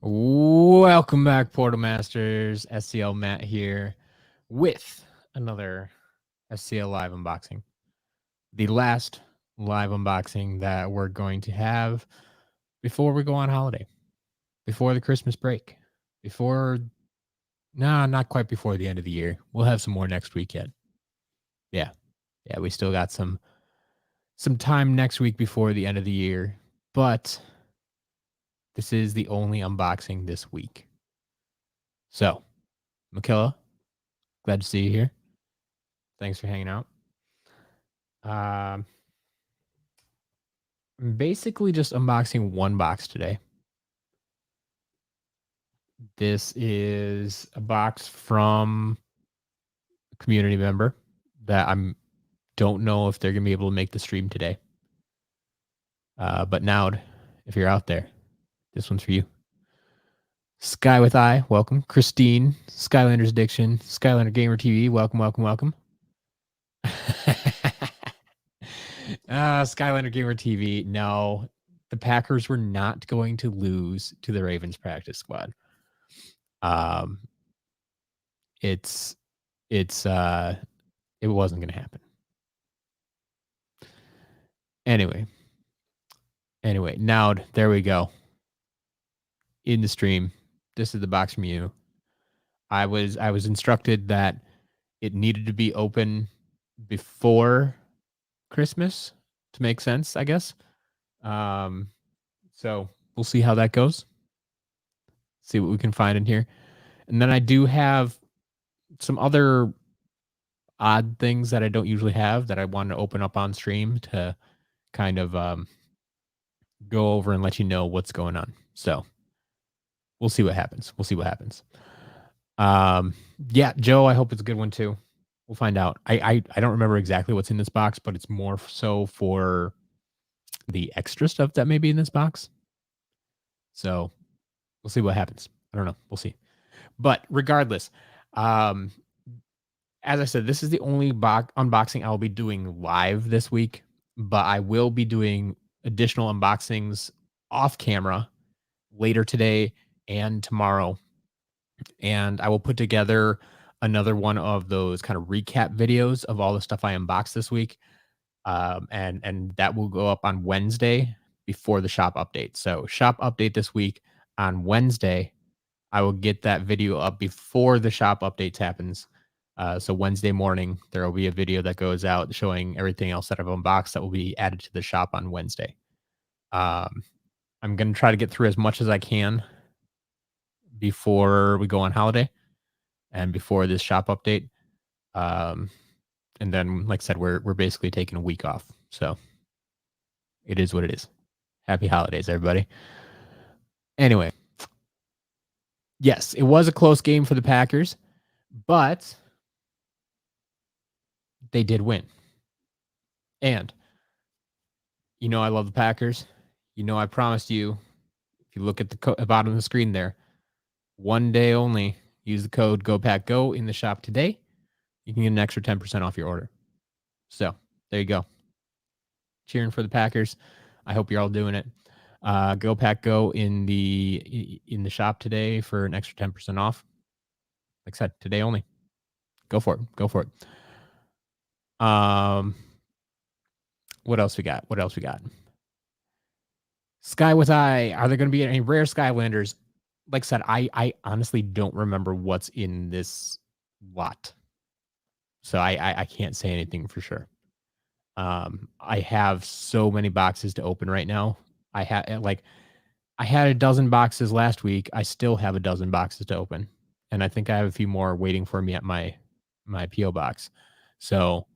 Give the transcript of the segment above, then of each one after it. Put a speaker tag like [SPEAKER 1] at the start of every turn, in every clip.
[SPEAKER 1] Welcome back, Portal Masters. SCL Matt here with another SCL live unboxing. The last live unboxing that we're going to have before we go on holiday, before the Christmas break, not quite before the end of the year. We'll have some more next week yet. Yeah, we still got some time next week before the end of the year, but this is the only unboxing this week. So, Makilla, glad to see you here. Thanks for hanging out. Basically just unboxing one box today. This is a box from a community member that don't know if they're gonna be able to make the stream today. But now, if you're out there, this one's for you. Sky with I, welcome. Christine, Skylanders Addiction, Skylander Gamer TV, welcome. Skylander Gamer TV. No, the Packers were not going to lose to the Ravens practice squad. It wasn't going to happen. Anyway, now there we go. In the stream, this is the box from you. I was instructed that it needed to be open before Christmas to make sense, I guess. So we'll see how that goes. See what we can find in here. And then I do have some other odd things that I don't usually have that I want to open up on stream to kind of go over and let you know what's going on. So we'll see what happens. Yeah, Joe, I hope it's a good one too. We'll find out. I don't remember exactly what's in this box, but it's more so for the extra stuff that may be in this box. So we'll see what happens. I don't know. We'll see. But regardless, as I said, this is the only unboxing I will be doing live this week, but I will be doing additional unboxings off camera later today and tomorrow. And I will put together another one of those kind of recap videos of all the stuff I unboxed this week. And that will go up on Wednesday before the shop update. So shop update this week on Wednesday. I will get that video up before the shop updates happens. So Wednesday morning, there will be a video that goes out showing everything else that I've unboxed that will be added to the shop on Wednesday. I'm going to try to get through as much as I can before we go on holiday and before this shop update. And then, like I said, we're basically taking a week off. So it is what it is. Happy holidays, everybody. Anyway, yes, it was a close game for the Packers, but they did win. And you know I love the Packers. You know I promised you, if you look at the bottom of the screen there, one day only, use the code GOPACKGO in the shop today. You can get an extra 10% off your order. So there you go. Cheering for the Packers. I hope you're all doing it. Go Pack Go in the shop today for an extra 10% off. Like I said, today only. Go for it. What else we got? Sky with I. Are there going to be any rare Skylanders? Like I said, I honestly don't remember what's in this lot. So I can't say anything for sure. I have so many boxes to open right now. I had a dozen boxes last week. I still have a dozen boxes to open, and I think I have a few more waiting for me at my PO box. So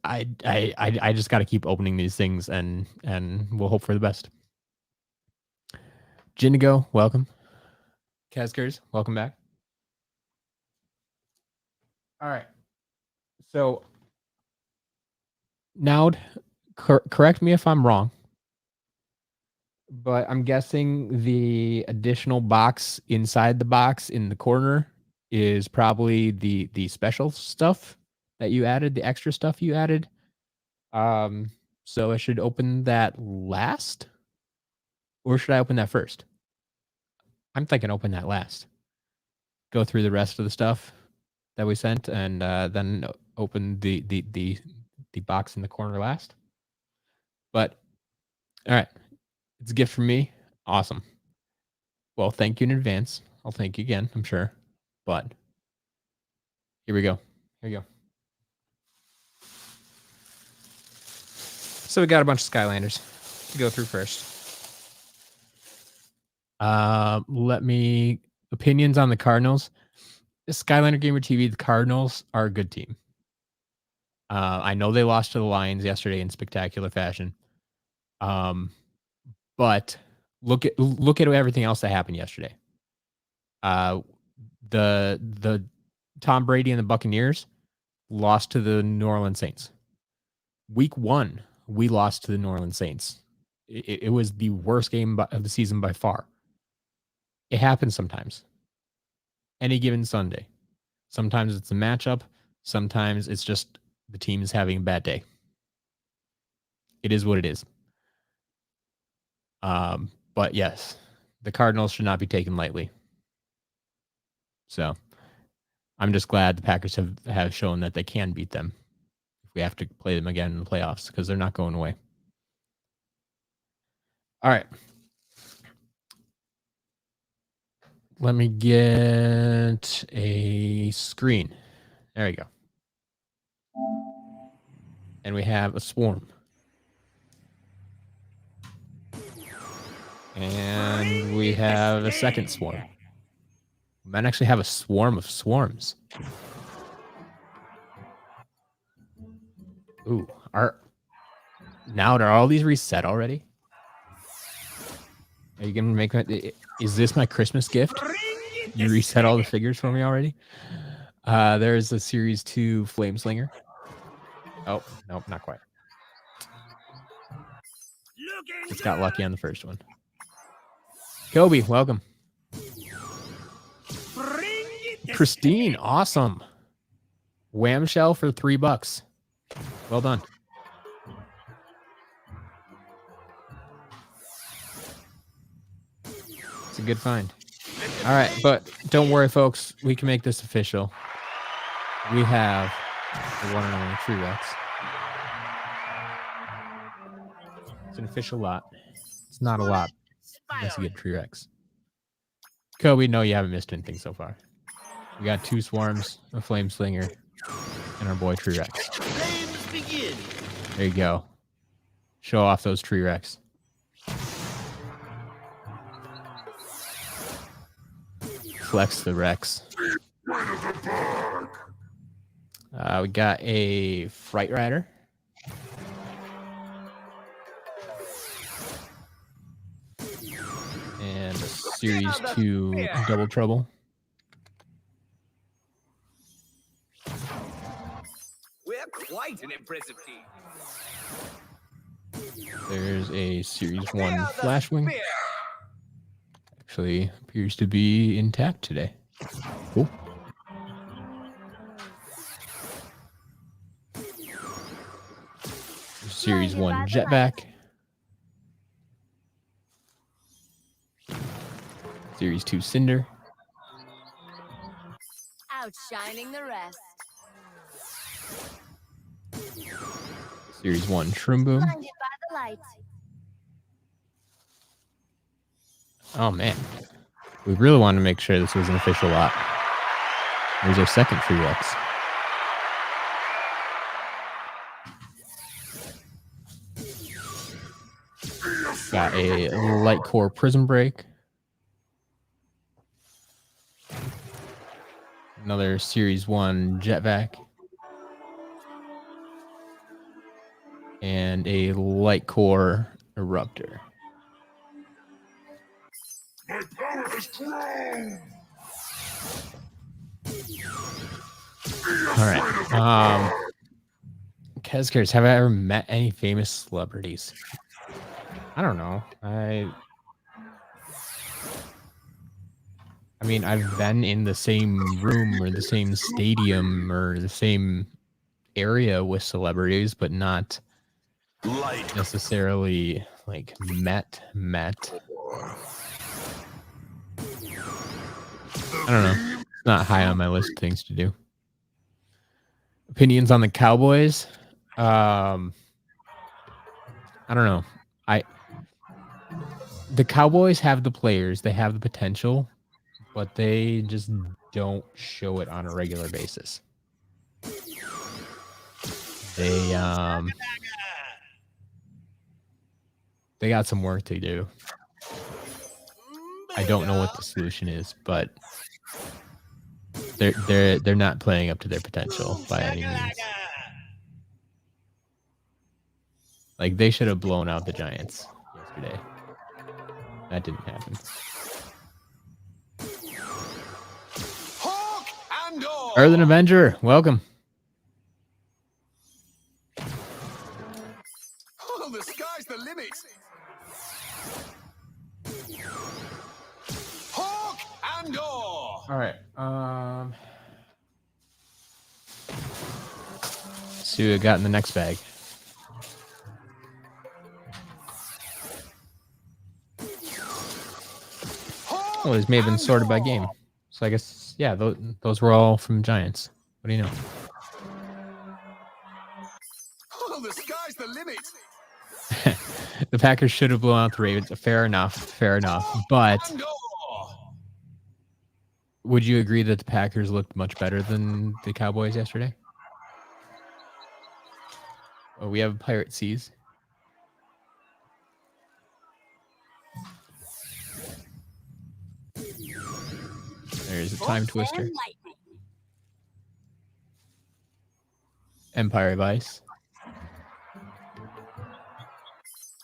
[SPEAKER 1] I just got to keep opening these things, and we'll hope for the best. Jindigo, welcome. Kazkers, welcome back. All right. So now, correct me if I'm wrong, but I'm guessing the additional box inside the box in the corner is probably the special stuff that you added, the extra stuff you added. So I should open that last, or should I open that first? I'm thinking open that last. Go through the rest of the stuff that we sent, and then open the box in the corner last. But all right, it's a gift from me. Awesome. Well, thank you in advance. I'll thank you again, I'm sure. But here we go. Here we go. So we got a bunch of Skylanders to go through first. Opinions on the Cardinals. Skylander Gamer TV, the Cardinals are a good team. I know they lost to the Lions yesterday in spectacular fashion. But look at everything else that happened yesterday. The Tom Brady and the Buccaneers lost to the New Orleans Saints. Week 1, we lost to the New Orleans Saints. It was the worst game of the season by far. It happens sometimes. Any given Sunday. Sometimes it's a matchup. Sometimes it's just the team is having a bad day. It is what it is. But yes, the Cardinals should not be taken lightly. So I'm just glad the Packers have shown that they can beat them if we have to play them again in the playoffs, because they're not going away. All right. Let me get a screen. There we go. And we have a swarm. And we have a second swarm. We might actually have a swarm of swarms. Ooh, now are all these reset already? Are you gonna make is this my Christmas gift? You reset all the figures for me already? There's a Series 2 Flame Slinger. Oh, nope, not quite. Just got lucky on the first one. Kobe, welcome. Christine, awesome. Wham shell for $3. Well done. It's a good find. All right, but don't worry, folks. We can make this official. We have the one and only Tree Rex. It's an official lot. It's not a lot unless you get Tree Rex. Kobe, no, you haven't missed anything so far. We got 2 swarms, a Flame Slinger, and our boy Tree Rex. There you go. Show off those Tree Rex. Flex the Rex. We got a Fright Rider. And a Series 2 Double Trouble.
[SPEAKER 2] We're quite an impressive team.
[SPEAKER 1] There's a Series 1 Flashwing. Actually appears to be intact today. Cool. Series 1 Jetback. Series 2 Cinder.
[SPEAKER 3] Outshining the rest.
[SPEAKER 1] Series 1 Shroom Boom.
[SPEAKER 3] Blinded by the light.
[SPEAKER 1] Oh man. We really wanted to make sure this was an official lot. There's our second Tree Rex. Got a Light Core Prism Break. Another Series 1 Jetvac. And a Light Core Eruptor.
[SPEAKER 4] My power has grown.
[SPEAKER 1] All right. Kezkers, have I ever met any famous celebrities? I don't know. I mean, I've been in the same room or the same stadium or the same area with celebrities, but not necessarily like met. I don't know. It's not high on my list of things to do. Opinions on the Cowboys? I don't know. The Cowboys have the players, they have the potential, but they just don't show it on a regular basis. They got some work to do. I don't know what the solution is, but they're not playing up to their potential by any means. Like, they should have blown out the Giants yesterday. That didn't happen. Earthen Avenger, welcome.
[SPEAKER 2] Oh, the sky's the limit. Hawk and All
[SPEAKER 1] right. See what we got in the next bag. Oh, these may have been sorted by game. So I guess, yeah, those were all from Giants. What do you know?
[SPEAKER 2] Oh, the sky's the limit.
[SPEAKER 1] The Packers should have blown out the Ravens. Fair enough. But would you agree that the Packers looked much better than the Cowboys yesterday? Oh, we have Pirate Seas. There's a time twister. Empire Vice.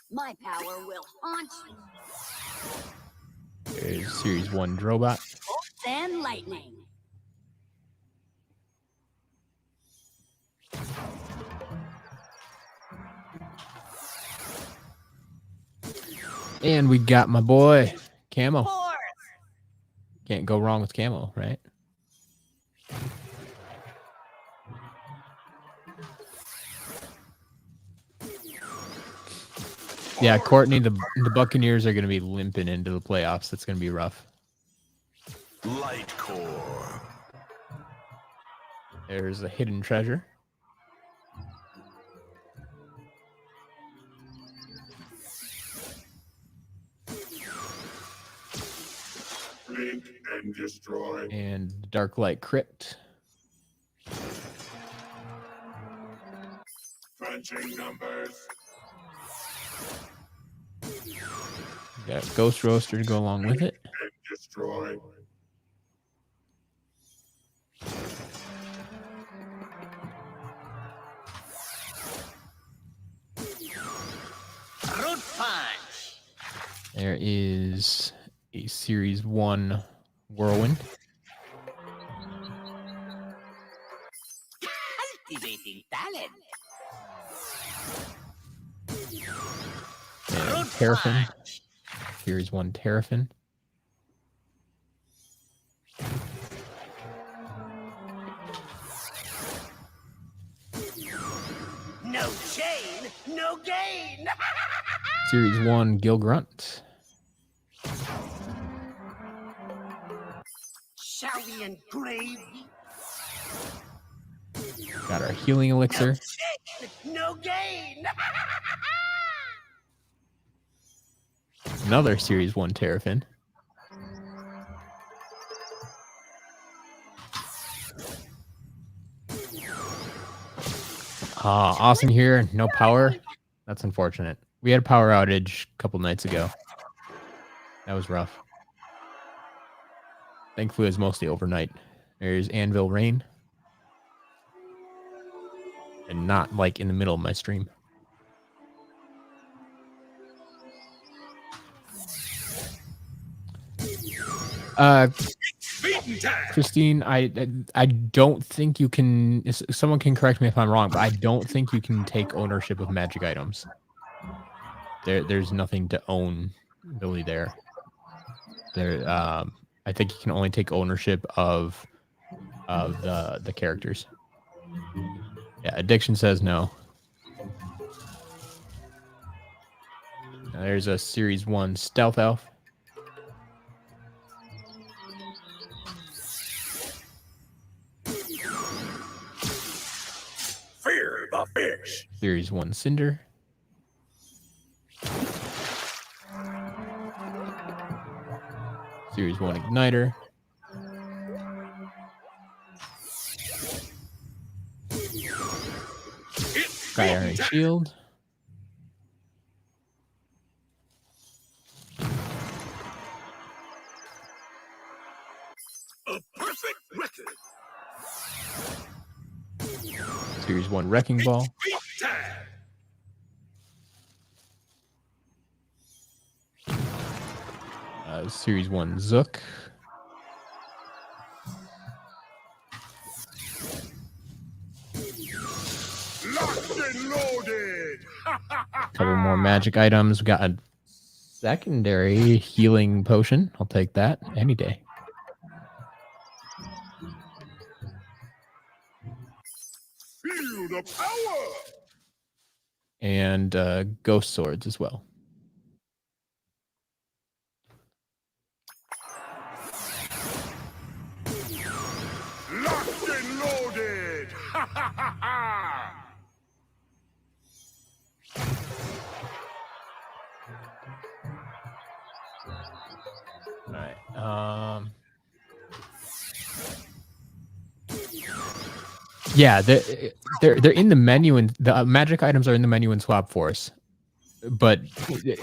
[SPEAKER 3] My power will haunt you.
[SPEAKER 1] There's Series 1 Drobot.
[SPEAKER 3] And lightning.
[SPEAKER 1] And we got my boy, Camo. Can't go wrong with Camo, right? Yeah, Courtney, the Buccaneers are going to be limping into the playoffs. That's going to be rough.
[SPEAKER 4] Light core.
[SPEAKER 1] There's a hidden treasure.
[SPEAKER 4] Blink and destroy.
[SPEAKER 1] And Dark Light Crypt.
[SPEAKER 4] Punching numbers.
[SPEAKER 1] Got Ghost Roaster to go along with it.
[SPEAKER 4] And destroy.
[SPEAKER 2] Root punch.
[SPEAKER 1] There is a Series 1 Whirlwind.
[SPEAKER 2] Cultivating talent.
[SPEAKER 1] And Terrafin. Series 1 Terrafin.
[SPEAKER 2] No chain, no gain.
[SPEAKER 1] Series 1 Gil Grunt.
[SPEAKER 2] Shall we engrave?
[SPEAKER 1] Got our Healing Elixir.
[SPEAKER 2] Chain, no gain.
[SPEAKER 1] Another Series 1 Terrafin. Austin here, no power. That's unfortunate. We had a power outage a couple nights ago. That was rough. Thankfully, it was mostly overnight. There's Anvil Rain. And not like in the middle of my stream. Christine, I don't think you can. Someone can correct me if I'm wrong, but I don't think you can take ownership of magic items. There's nothing to own really there. I think you can only take ownership of the characters. Yeah, Addiction says no. Now there's a Series 1 Stealth Elf.
[SPEAKER 4] a fish.
[SPEAKER 1] Series 1 Cinder. Series 1 Igniter. Sky Iron Shield.
[SPEAKER 4] A perfect record.
[SPEAKER 1] Series 1 Wrecking Ball.
[SPEAKER 4] Beat tag.
[SPEAKER 1] Series 1 Zook.
[SPEAKER 4] Locked and loaded.
[SPEAKER 1] Couple more magic items. We got a secondary healing potion. I'll take that any day.
[SPEAKER 4] Feel the power.
[SPEAKER 1] And ghost swords as well.
[SPEAKER 4] Locked and loaded. Ha ha ha ha.
[SPEAKER 1] All right. Yeah, they're in the menu, and the magic items are in the menu in Swap Force. But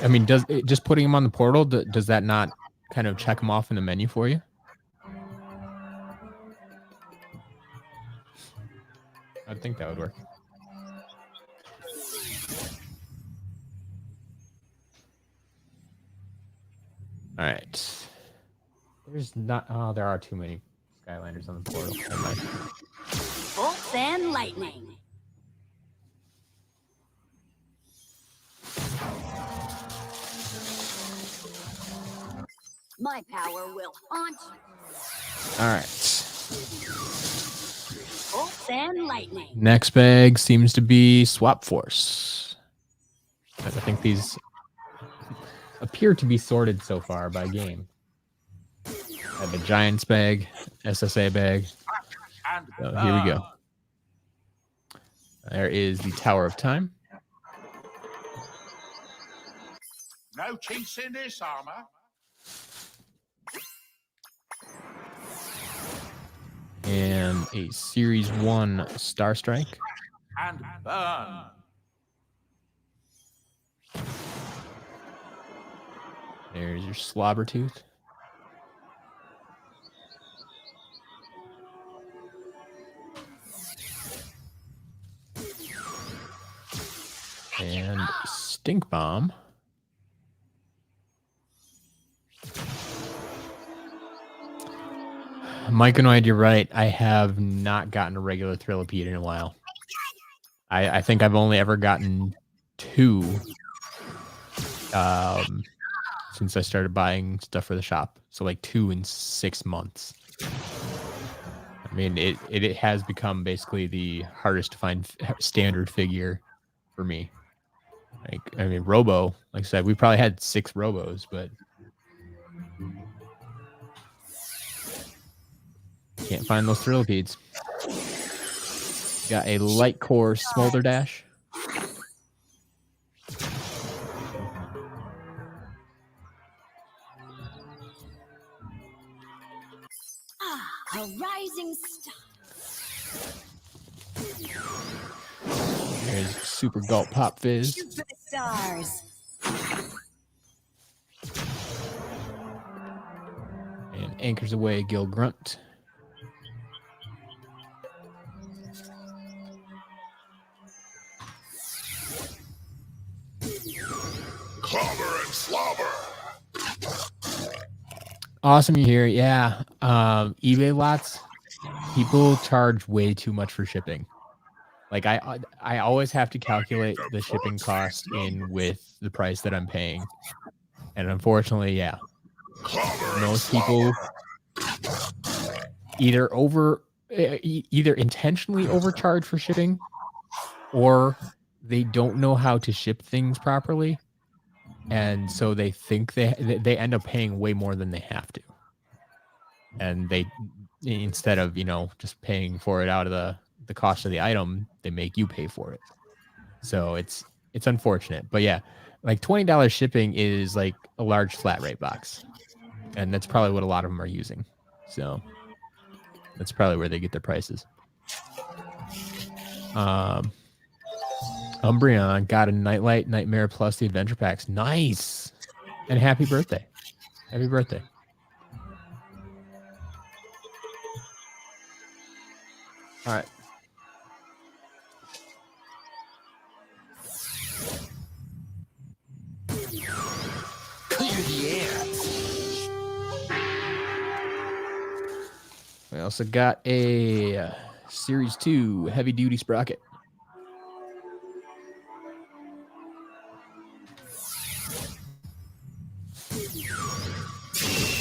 [SPEAKER 1] I mean, does just putting them on the portal, does that not kind of check them off in the menu for you? I think that would work. All right. There's not. Oh, there are too many Skylanders on the portal. Never mind.
[SPEAKER 3] Bolts and lightning. My power will haunt you.
[SPEAKER 1] All right.
[SPEAKER 3] Bolts and lightning.
[SPEAKER 1] Next bag seems to be Swap Force. I think these appear to be sorted so far by game. I have a Giants bag, SSA bag. So here we go. There is the Tower of Time.
[SPEAKER 4] No chinks in this armor.
[SPEAKER 1] And a Series 1 Star Strike.
[SPEAKER 4] And burn.
[SPEAKER 1] There's your Slobbertooth. And Stink Bomb. Mike and you're right. I have not gotten a regular Thrillipede in a while. I think I've only ever gotten 2 since I started buying stuff for the shop. So like 2 in 6 months. I mean, it has become basically the hardest to find standard figure for me. Like, I mean, Robo, like I said, we probably had 6 Robos, but can't find those Thrillipeds. Got a Light Core Smolder Dash.
[SPEAKER 3] A rising star.
[SPEAKER 1] There's Super Gulp Pop Fizz.
[SPEAKER 3] Shoot for the stars.
[SPEAKER 1] And Anchors Away Gil Grunt.
[SPEAKER 4] Clobber and slobber.
[SPEAKER 1] Awesome you hear it. Yeah. eBay lots, people charge way too much for shipping. Like I always have to calculate the shipping cost in with the price that I'm paying. And unfortunately, yeah. Most people either intentionally overcharge for shipping, or they don't know how to ship things properly. And so they think they end up paying way more than they have to. And they, instead of, just paying for it out of the cost of the item, they make you pay for it. So it's unfortunate. But yeah, like $20 shipping is like a large flat rate box. And that's probably what a lot of them are using. So that's probably where they get their prices. Umbreon got a Nightlight Nightmare plus the adventure packs. Nice. And happy birthday. Happy birthday. All right.
[SPEAKER 2] Clear the air.
[SPEAKER 1] We also got a Series 2 heavy duty sprocket.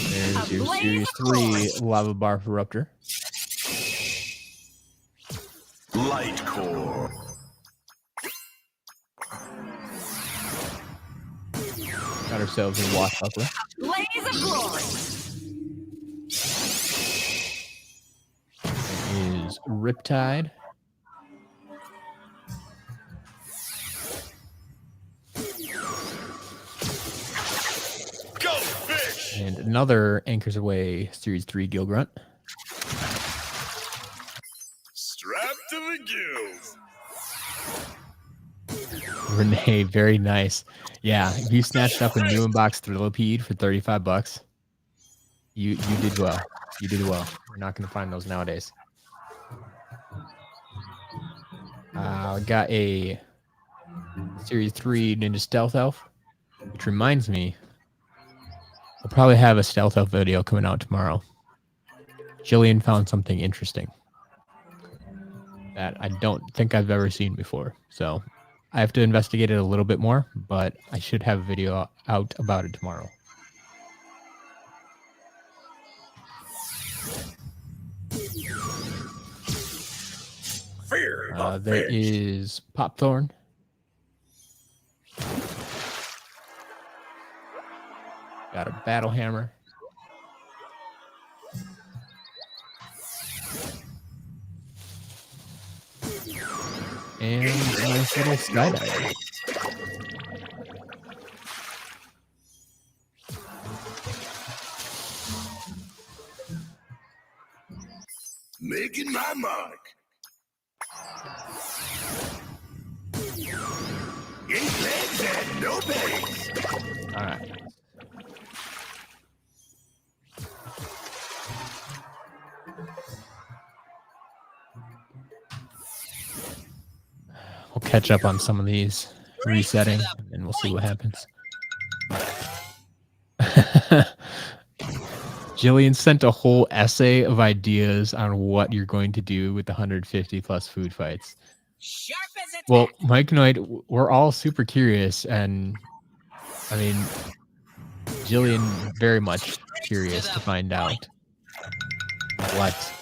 [SPEAKER 1] There's your Series 3 lava bar eruptor.
[SPEAKER 4] Light core.
[SPEAKER 1] Got ourselves a wash buckler.
[SPEAKER 3] Blaze of glory.
[SPEAKER 1] Is Riptide.
[SPEAKER 4] Go fish.
[SPEAKER 1] And another Anchors Away Series 3 Gilgrunt.
[SPEAKER 4] Strapped to the gills.
[SPEAKER 1] Renee, very nice. Yeah, if you snatched up a new inbox Thrillipede for $35, you did well. You did well. We're not going to find those nowadays. Got a Series 3 Ninja Stealth Elf, which reminds me, I'll probably have a Stealth Elf video coming out tomorrow. Jillian found something interesting that I don't think I've ever seen before. So I have to investigate it a little bit more, but I should have a video out about it tomorrow.
[SPEAKER 4] Fear the
[SPEAKER 1] There
[SPEAKER 4] fish.
[SPEAKER 1] is Popthorn. Got a Battle Hammer. And a nice little skydiver.
[SPEAKER 4] Making my mark. 8 legs and no legs.
[SPEAKER 1] All right. We'll catch up on some of these resetting, and we'll see what happens. Jillian sent a whole essay of ideas on what you're going to do with the 150 plus food fights.
[SPEAKER 2] Sharp as a
[SPEAKER 1] Well, Mike Knight, we're all super curious, and I mean, Jillian very much curious to find out what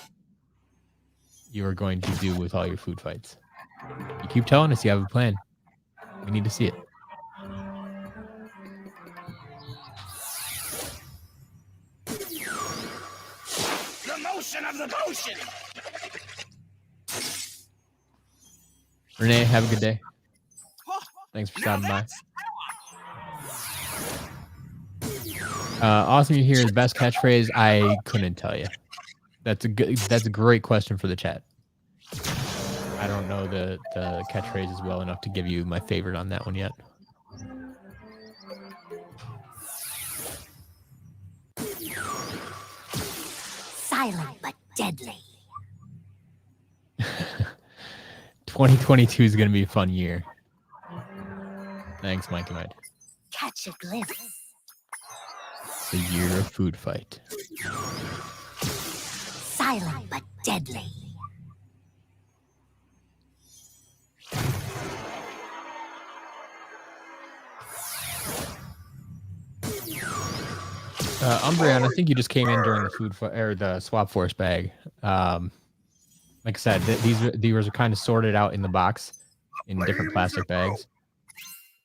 [SPEAKER 1] you are going to do with all your food fights. You keep telling us you have a plan. We need to see it.
[SPEAKER 2] The motion of the potion.
[SPEAKER 1] Renee, have a good day. Thanks for stopping by. Awesome, you hear the best catchphrase. I couldn't tell you. That's a great question for the chat. I don't know the catchphrases well enough to give you my favorite on that one yet.
[SPEAKER 3] Silent but deadly.
[SPEAKER 1] 2022 is going to be a fun year. Thanks, Mike and Ed.
[SPEAKER 3] Catch a glimpse.
[SPEAKER 1] The year of food fight.
[SPEAKER 3] Silent but deadly.
[SPEAKER 1] Umbreon, I think you just came in during the or the Swap Force bag. Like I said, these are kind of sorted out in the box in different plastic bags.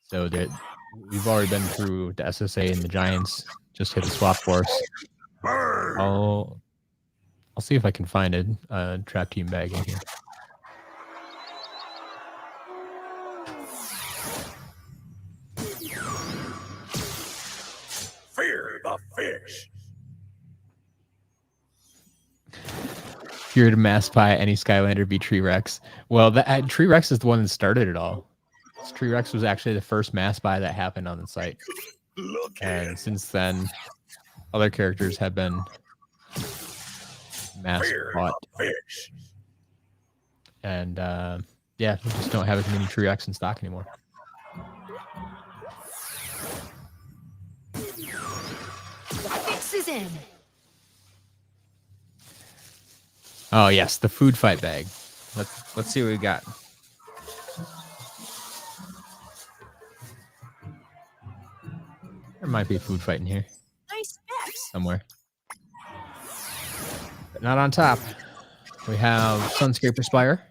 [SPEAKER 1] So that we've already been through the SSA and the Giants. Just hit the Swap Force.
[SPEAKER 4] Burn.
[SPEAKER 1] I'll see if I can find a Trap Team bag in here.
[SPEAKER 4] the fish.
[SPEAKER 1] If you were to mass buy any Skylander, be Tree Rex. Well, Tree Rex is the one that started it all. Tree Rex was actually the first mass buy that happened on the site.
[SPEAKER 4] Look
[SPEAKER 1] And
[SPEAKER 4] at
[SPEAKER 1] since then, other characters have been mass
[SPEAKER 4] Fear
[SPEAKER 1] bought.
[SPEAKER 4] the fish.
[SPEAKER 1] And yeah, we just don't have as many Tree Rex in stock anymore.
[SPEAKER 3] Fix is in.
[SPEAKER 1] Oh yes, the food fight bag. Let's see what we got. There might be a food fight in here
[SPEAKER 3] Nice specs.
[SPEAKER 1] somewhere, but not on top. We have Sunscraper Spire.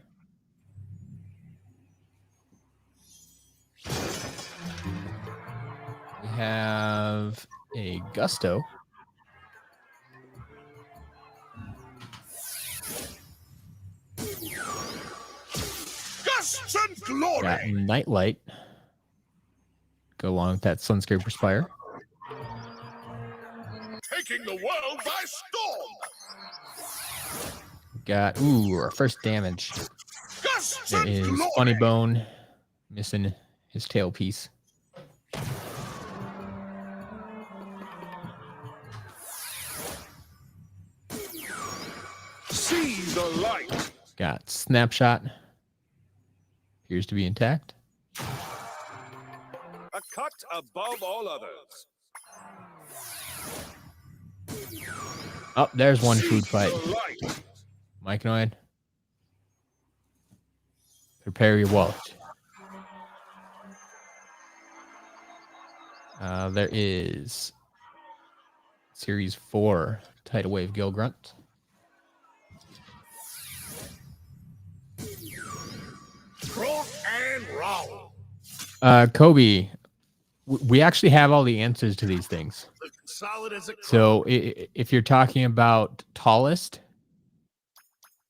[SPEAKER 1] We have a Gusto.
[SPEAKER 4] Gust and glory.
[SPEAKER 1] Got Nightlight. Go along with that Sunscraper Spire.
[SPEAKER 4] Taking the world by storm.
[SPEAKER 1] Got our first damage.
[SPEAKER 4] Gust
[SPEAKER 1] There
[SPEAKER 4] and
[SPEAKER 1] is
[SPEAKER 4] glory.
[SPEAKER 1] Funny Bone missing his tail piece.
[SPEAKER 4] See the light.
[SPEAKER 1] Got Snapshot. Appears to be intact.
[SPEAKER 4] A cut above all others.
[SPEAKER 1] Oh, there's one food
[SPEAKER 4] See
[SPEAKER 1] fight.
[SPEAKER 4] the light.
[SPEAKER 1] Myconoid. Prepare your wallet. There is Series 4 Tidal Wave Gill Grunt.
[SPEAKER 4] Croak and roll.
[SPEAKER 1] Kobe, we actually have all the answers to these things.
[SPEAKER 4] Solid as a
[SPEAKER 1] So if you're talking about tallest,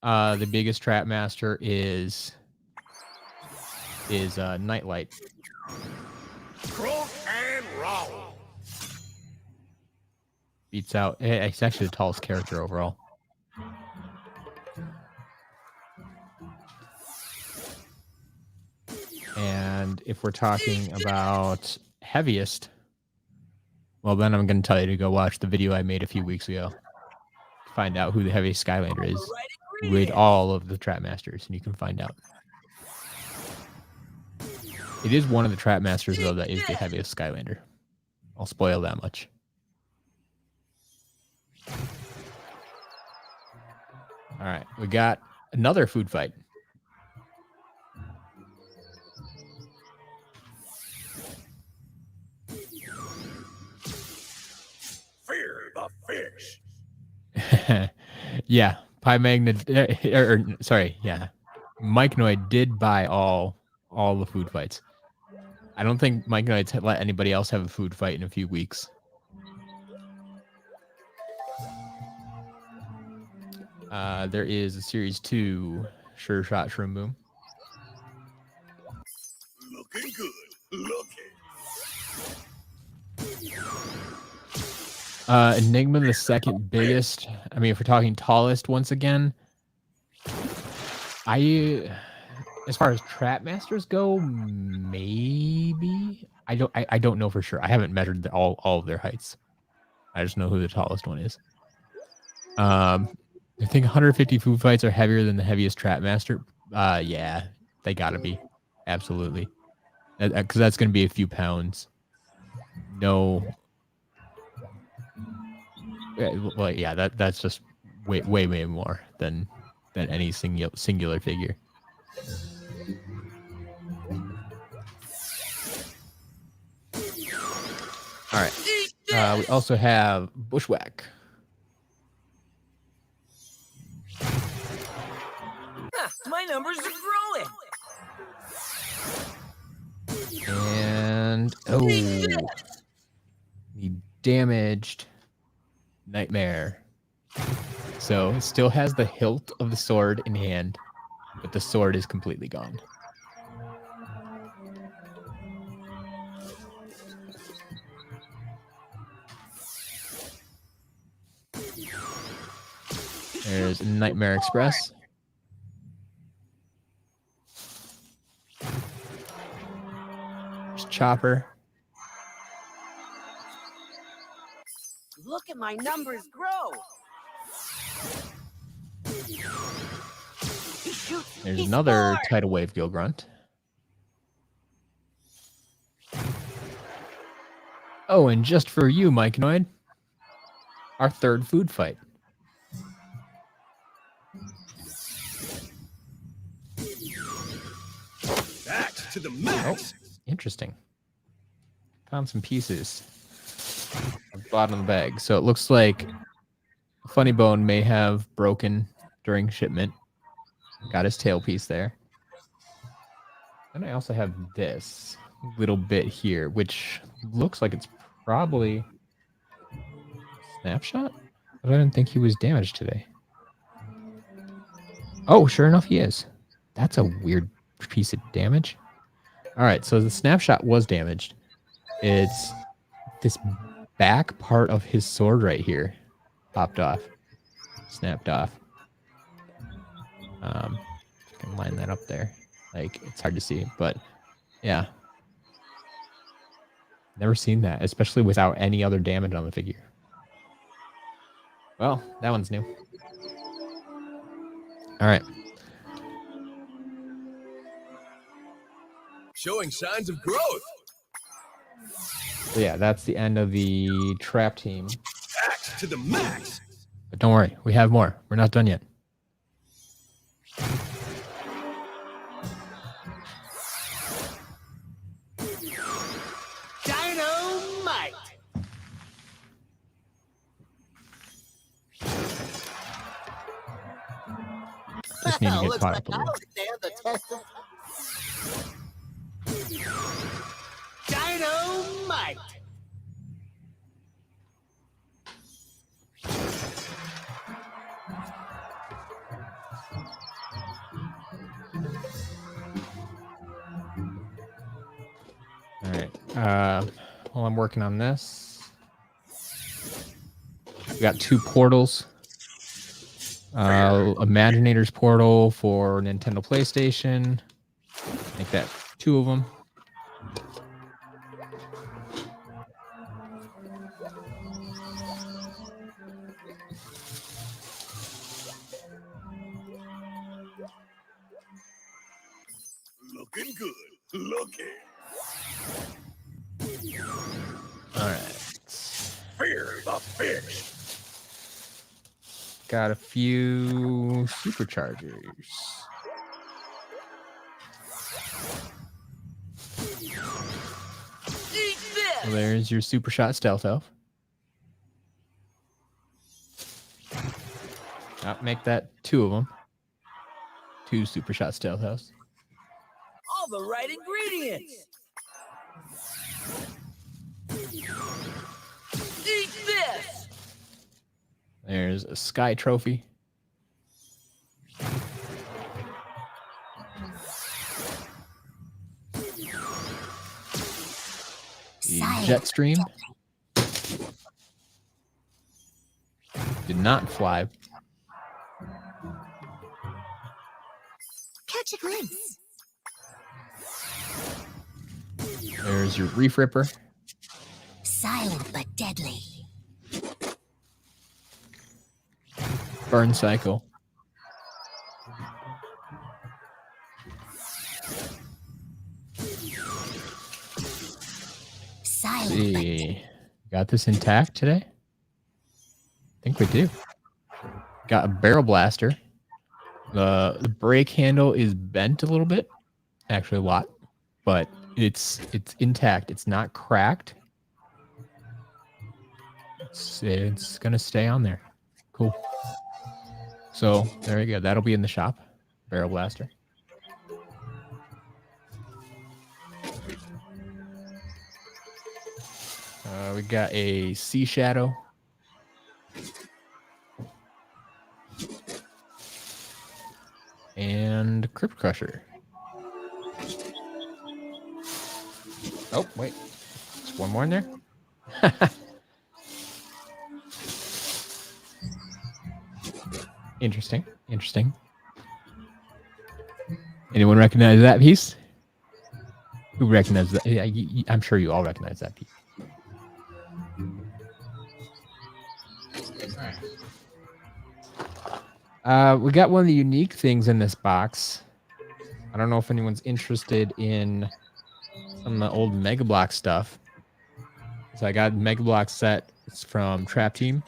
[SPEAKER 1] the biggest trap master is Nightlight.
[SPEAKER 4] croak and roll.
[SPEAKER 1] Beats out. It's actually the tallest character overall. And if we're talking about heaviest, well, then I'm going to tell you to go watch the video I made a few weeks ago. Find out who the heaviest Skylander is with all of the Trap Masters, and you can find out. It is one of the Trap Masters, though, that is the heaviest Skylander. I'll spoil that much. All right, we got another food fight.
[SPEAKER 4] Fear the fish.
[SPEAKER 1] Yeah, Pi Magna, sorry, yeah, Myconoid did buy all the food fights. I don't think Myconoid's let anybody else have a food fight in a few weeks. There is a Series 2 Sure Shot Shroom Boom.
[SPEAKER 4] Looking good. Looking.
[SPEAKER 1] Enigma, the second biggest. I mean, if we're talking tallest, once again, as far as Trap Masters go, maybe I don't know for sure. I haven't measured all of their heights. I just know who the tallest one is. I think 150 food fights are heavier than the heaviest Trap Master. Yeah, they gotta be, absolutely, because that's gonna be a few pounds. No. Well, yeah, that's just way more than any singular figure. All right. We also have Bushwhack.
[SPEAKER 2] My numbers are growing.
[SPEAKER 1] And the damaged Nightmare. So it still has the hilt of the sword in hand, but the sword is completely gone. There's Nightmare Express. There's Chopper.
[SPEAKER 2] Look at my numbers grow. He shoots.
[SPEAKER 1] There's
[SPEAKER 2] He
[SPEAKER 1] another
[SPEAKER 2] scores.
[SPEAKER 1] Tidal Wave Gill Grunt. Oh, and just for you, Mike Noid, our third food fight.
[SPEAKER 4] Back to the max.
[SPEAKER 1] Interesting. Found some pieces at the bottom of the bag. So it looks like Funny Bone may have broken during shipment. Got his tail piece there. And I also have this little bit here, which looks like it's probably Snapshot? But I didn't think he was damaged today. Oh, sure enough, he is. That's a weird piece of damage. All right, so the Snapshot was damaged. It's this back part of his sword right here popped off, snapped off. I can line that up there. Like, it's hard to see, but yeah. Never seen that, especially without any other damage on the figure. Well, that one's new. All right.
[SPEAKER 4] Showing signs of growth.
[SPEAKER 1] So yeah, that's the end of the trap team.
[SPEAKER 4] Back to the max.
[SPEAKER 1] But don't worry, we have more. We're not done yet.
[SPEAKER 2] Dynamite.
[SPEAKER 1] Just need to get
[SPEAKER 2] Looks
[SPEAKER 1] caught
[SPEAKER 2] like
[SPEAKER 1] up a
[SPEAKER 2] I
[SPEAKER 1] little.
[SPEAKER 2] will stand the test of dynamite.
[SPEAKER 1] All right. While I'm working on this, we got two portals. Imaginator's portal for Nintendo PlayStation. Make that two of them.
[SPEAKER 4] Looking good. Looking.
[SPEAKER 1] All right.
[SPEAKER 4] Fear the fish.
[SPEAKER 1] Got a few superchargers.
[SPEAKER 2] Eat this.
[SPEAKER 1] So there's your Super Shot Stealth Elf. I'll make that two of them. Two Super Shot Stealth Elves.
[SPEAKER 2] All the right ingredients. Eat this.
[SPEAKER 1] There's a Sky Trophy. The Jetstream. Did not fly.
[SPEAKER 3] Catch a glimpse.
[SPEAKER 1] There's your Reef Ripper.
[SPEAKER 3] Silent but deadly.
[SPEAKER 1] Burn Cycle.
[SPEAKER 3] Silent
[SPEAKER 1] See. Got this intact today? I think we do. Got a Barrel Blaster. The brake handle is bent a little bit. Actually a lot. But it's intact. It's not cracked. It's gonna stay on there. Cool. So there you go. That'll be in the shop. Barrel Blaster. We got a Sea Shadow. And Crypt Crusher. Oh, wait. There's one more in there? Interesting. Interesting. Anyone recognize that piece? Who recognizes that? Yeah, I'm sure you all recognize that piece. All right. We got one of the unique things in this box. I don't know if anyone's interested in some of the old Mega Block stuff. So I got Mega Block set. It's from Trap Team.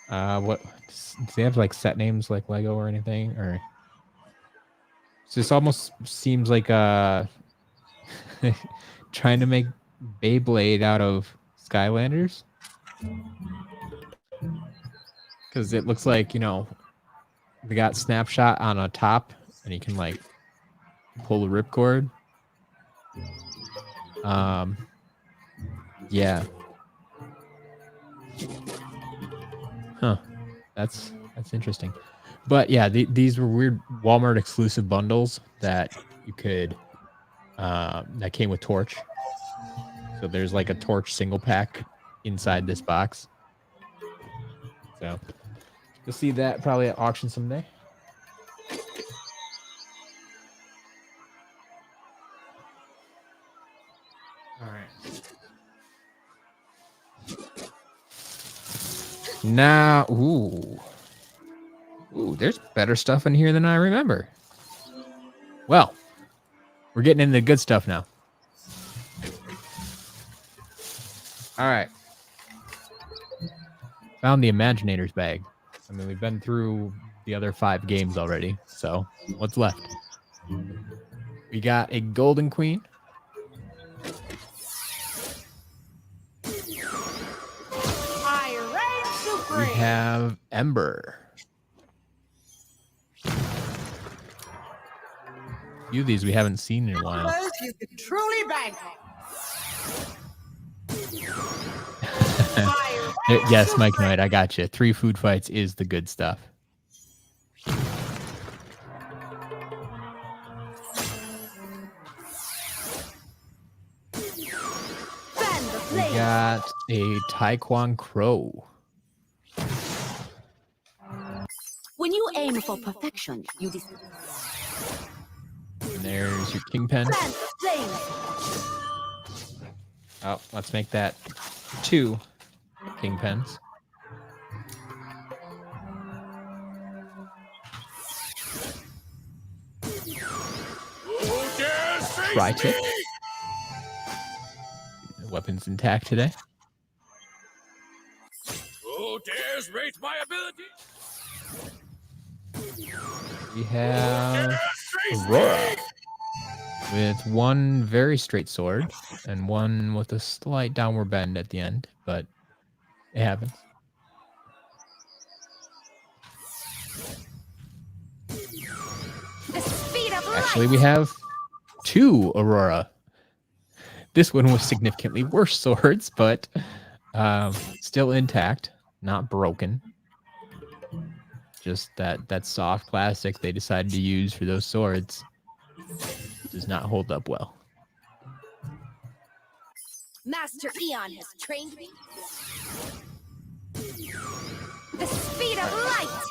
[SPEAKER 1] What do they have like set names like Lego or anything? Or so this almost seems like trying to make Beyblade out of Skylanders. Because it looks like, you know, we got snapshot on a top and you can like pull the ripcord. Yeah. Huh. That's interesting. But yeah, these were weird Walmart exclusive bundles that you could that came with Torch. So there's like a Torch single pack inside this box. So you'll see that probably at auction someday. All right. Now, ooh, there's better stuff in here than I remember. Well, we're getting into the good stuff now. All right. Found the Imaginator's bag. I mean, we've been through the other 5 games already, so what's left? We got a Golden Queen. We have Ember. A few of these we haven't seen in a while.
[SPEAKER 2] You can truly bank.
[SPEAKER 1] Yes, Mike Knight, I got you. 3 food fights is the good stuff. We got a Taekwon Crow.
[SPEAKER 3] When you aim for perfection, you
[SPEAKER 1] And there's your Kingpin. Oh, let's make that 2 Kingpins. Tri-tip. The weapon's intact today.
[SPEAKER 4] Who dares rate my ability?
[SPEAKER 1] We have Aurora with 1 very straight sword and 1 with a slight downward bend at the end, but it happens. Actually, we have 2 Aurora. This one was significantly worse swords, but still intact, not broken. Just that soft plastic they decided to use for those swords does not hold up well.
[SPEAKER 3] Master Eon has trained me. The speed of light.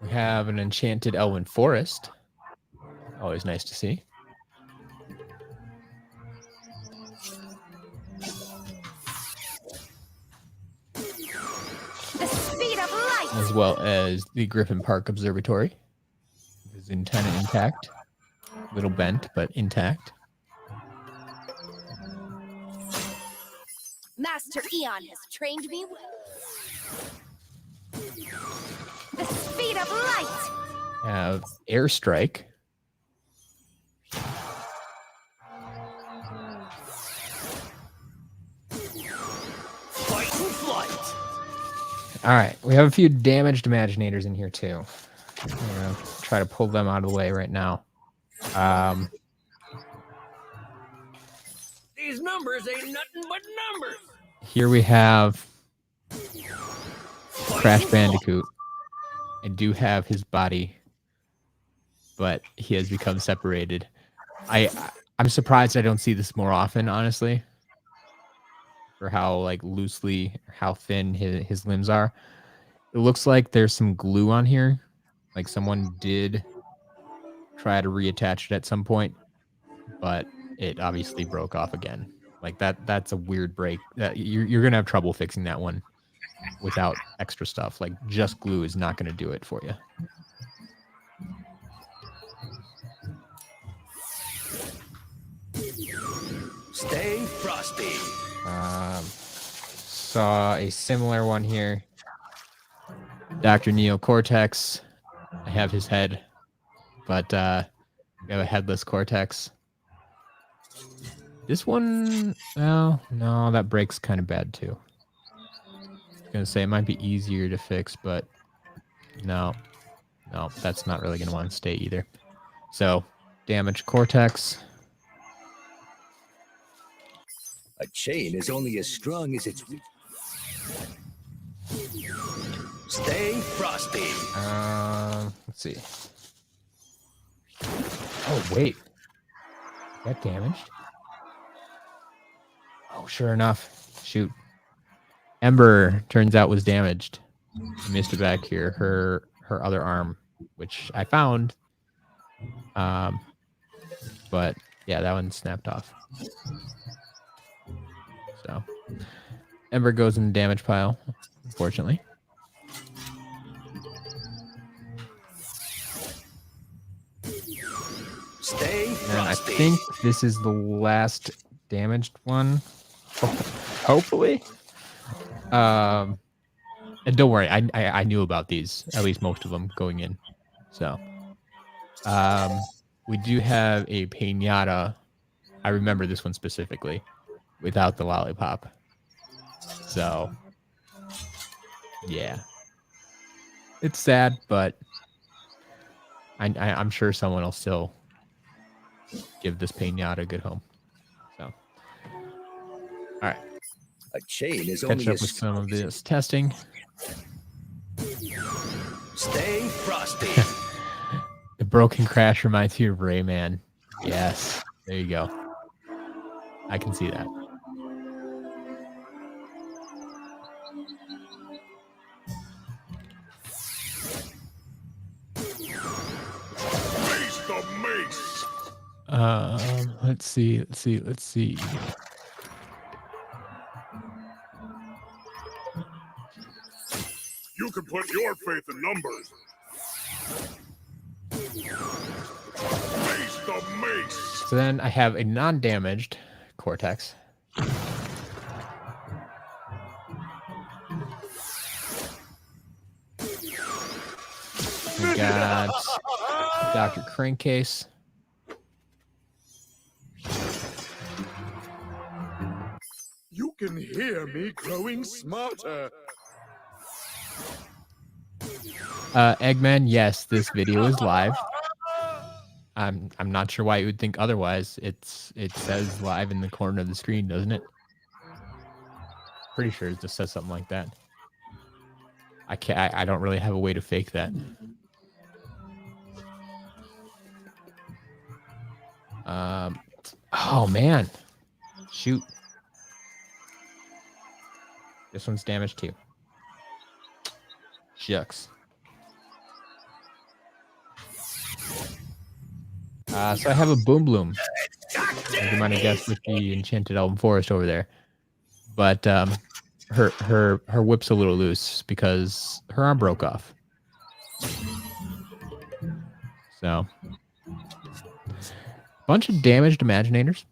[SPEAKER 1] We have an enchanted elven forest. Always nice to see.
[SPEAKER 3] The speed of light.
[SPEAKER 1] As well as the Griffin Park Observatory. It's antenna intact. A little bent, but intact.
[SPEAKER 3] Master Eon has trained me well. The speed of light.
[SPEAKER 1] Have Airstrike.
[SPEAKER 2] Fight and flight.
[SPEAKER 1] All right, we have a few damaged Imaginators in here too. I'm gonna try to pull them out of the way right now.
[SPEAKER 2] These numbers ain't nothing but numbers.
[SPEAKER 1] Here we have Crash Bandicoot. I do have his body, but he has become separated. I'm surprised I don't see this more often, honestly. for how like loosely, how thin his limbs are. It looks like there's some glue on here. Like someone did try to reattach it at some point, but it obviously broke off again. Like that's a weird break. You're gonna have trouble fixing that one without extra stuff. Like just glue is not gonna do it for you.
[SPEAKER 4] Stay frosty.
[SPEAKER 1] Saw a similar one here. Dr. Neo Cortex. I have his head, but we have a Headless Cortex. This one, well, no, that breaks kind of bad too. I was gonna say it might be easier to fix, but no, that's not really gonna want to stay either. So, damaged Cortex.
[SPEAKER 4] A chain is only as strong as its. Stay frosty.
[SPEAKER 1] Let's see. Oh wait, that damaged. Oh, sure enough. Shoot. Ember turns out was damaged. I missed it back here. Her other arm, which I found. But yeah, that one snapped off. So Ember goes in the damage pile, unfortunately.
[SPEAKER 4] Stay frosty.
[SPEAKER 1] And I think this is the last damaged one. Hopefully. And don't worry, I knew about these, at least most of them going in. So we do have a Pinata. I remember this one specifically without the lollipop. So yeah. It's sad, but I'm sure someone will still give this Pinata a good home. So all right.
[SPEAKER 4] A chain is
[SPEAKER 1] Catch
[SPEAKER 4] only
[SPEAKER 1] up
[SPEAKER 4] as
[SPEAKER 1] with some of this testing.
[SPEAKER 4] Stay frosty.
[SPEAKER 1] The broken crash reminds you of Rayman. Yes. There you go. I can see that.
[SPEAKER 4] Raise the mace.
[SPEAKER 1] Let's see.
[SPEAKER 4] You can put your faith in numbers. Raise the mace.
[SPEAKER 1] So then I have a non-damaged Cortex. We got Dr. Crankcase.
[SPEAKER 4] You can hear me growing smarter.
[SPEAKER 1] Eggman, yes, this video is live. I'm not sure why you would think otherwise. It says live in the corner of the screen, doesn't it? Pretty sure it just says something like that. I don't really have a way to fake that. Oh man. Shoot. This one's damaged too. Shucks. So I have a Boom Bloom. As you might have guessed with the Enchanted Elven Forest over there. But her whip's a little loose because her arm broke off. So bunch of damaged Imaginators.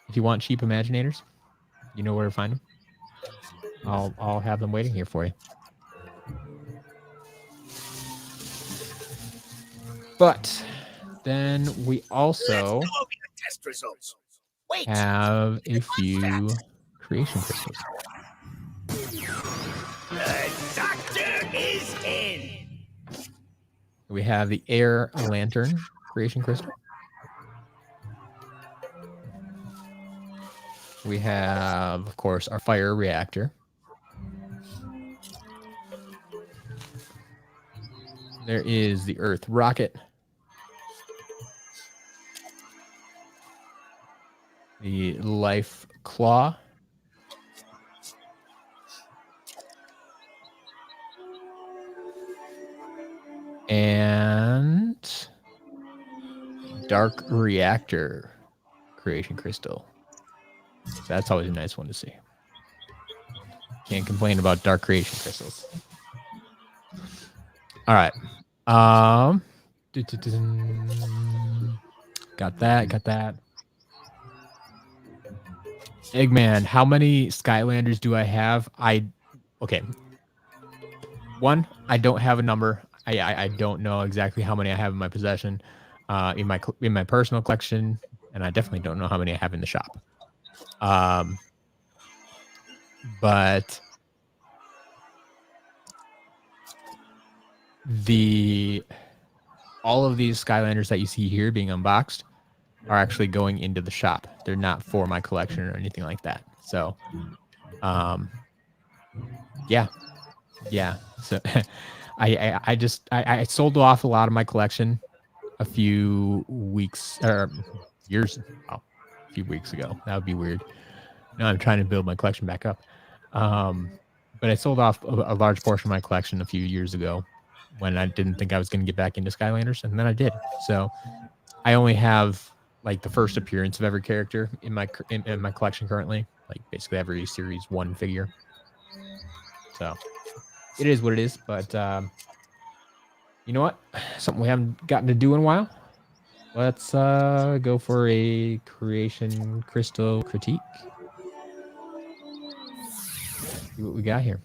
[SPEAKER 1] If you want cheap Imaginators, you know where to find them. I'll have them waiting here for you. But then we also
[SPEAKER 4] Test results.
[SPEAKER 2] Wait.
[SPEAKER 1] have a few creation crystals.
[SPEAKER 4] The doctor is in.
[SPEAKER 1] We have the Air Lantern creation crystal. We have, of course, our fire reactor. There is the Earth rocket. The life claw And Dark Reactor Creation Crystal. So that's always a nice one to see. Can't complain about Dark Creation Crystals. All right. Got that. Eggman, how many Skylanders do I have? Okay. One, I don't have a number. I don't know exactly how many I have in my possession, in my personal collection, and I definitely don't know how many I have in the shop. But all of these Skylanders that you see here being unboxed are actually going into the shop. They're not for my collection or anything like that. So, yeah. So I sold off a lot of my collection a few weeks or years. Oh, a few weeks ago. That would be weird. Now I'm trying to build my collection back up. But I sold off a large portion of my collection a few years ago when I didn't think I was going to get back into Skylanders, and then I did. So I only have like the first appearance of every character in my collection currently, like basically every Series 1 figure. So it is what it is, but you know what? Something we haven't gotten to do in a while. Let's go for a Creation Crystal critique. See what we got here.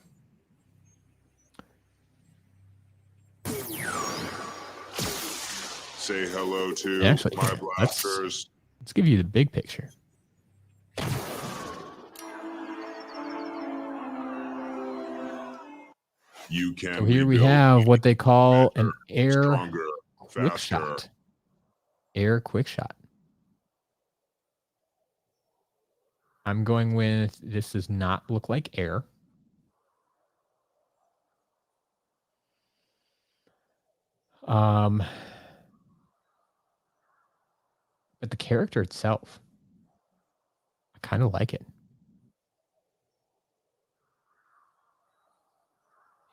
[SPEAKER 4] Say hello to
[SPEAKER 1] Actually,
[SPEAKER 4] my blasters.
[SPEAKER 1] Let's give you the big picture.
[SPEAKER 4] You can.
[SPEAKER 1] So here we have what they call an air
[SPEAKER 4] stronger,
[SPEAKER 1] quick
[SPEAKER 4] faster.
[SPEAKER 1] shot. Air quick shot. I'm going with, this does not look like air. But the character itself, I kind of like it.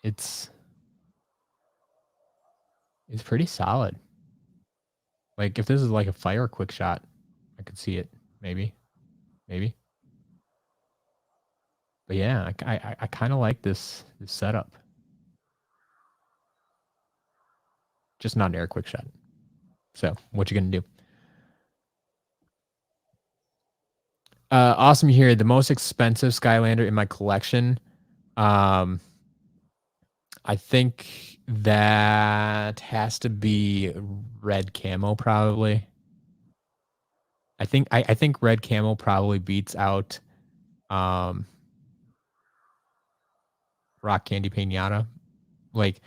[SPEAKER 1] It's pretty solid. Like if this is like a fire quick shot, I could see it. Maybe. But yeah, I kind of like this setup. Just not an air quick shot. So what you gonna do? Awesome here. The most expensive Skylander in my collection. I think that has to be red camo probably. I think red camo probably beats out Rock Candy Pinata. Like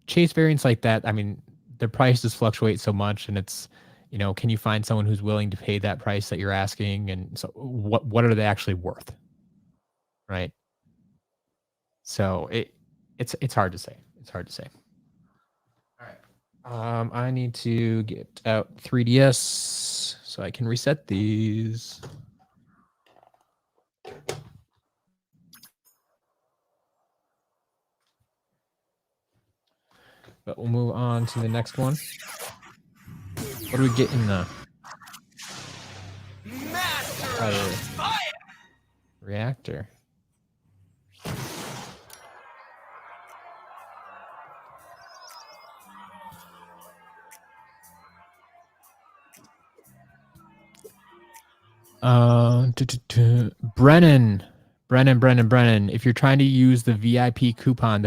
[SPEAKER 1] chase variants like that, I mean, their prices fluctuate so much, and it's, you know, can you find someone who's willing to pay that price that you're asking? And so what are they actually worth? Right. So it's hard to say. It's hard to say. All right. I need to get out 3DS so I can reset these. But we'll move on to the next one. What do we get in the fire reactor? Brennan. If you're trying to use the VIP coupon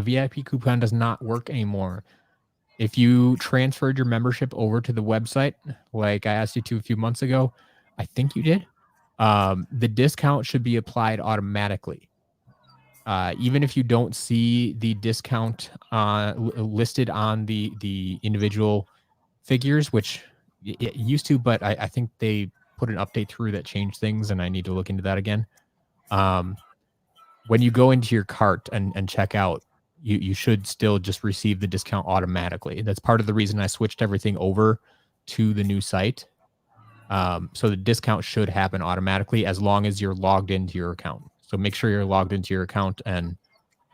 [SPEAKER 1] does not work anymore. If you transferred your membership over to the website, like I asked you to a few months ago, I think you did, the discount should be applied automatically. Even if you don't see the discount listed on the individual figures, which it used to, but I think they put an update through that changed things, and I need to look into that again. When you go into your cart and check out, you should still just receive the discount automatically. That's part of the reason I switched everything over to the new site. So the discount should happen automatically as long as you're logged into your account. So make sure you're logged into your account, and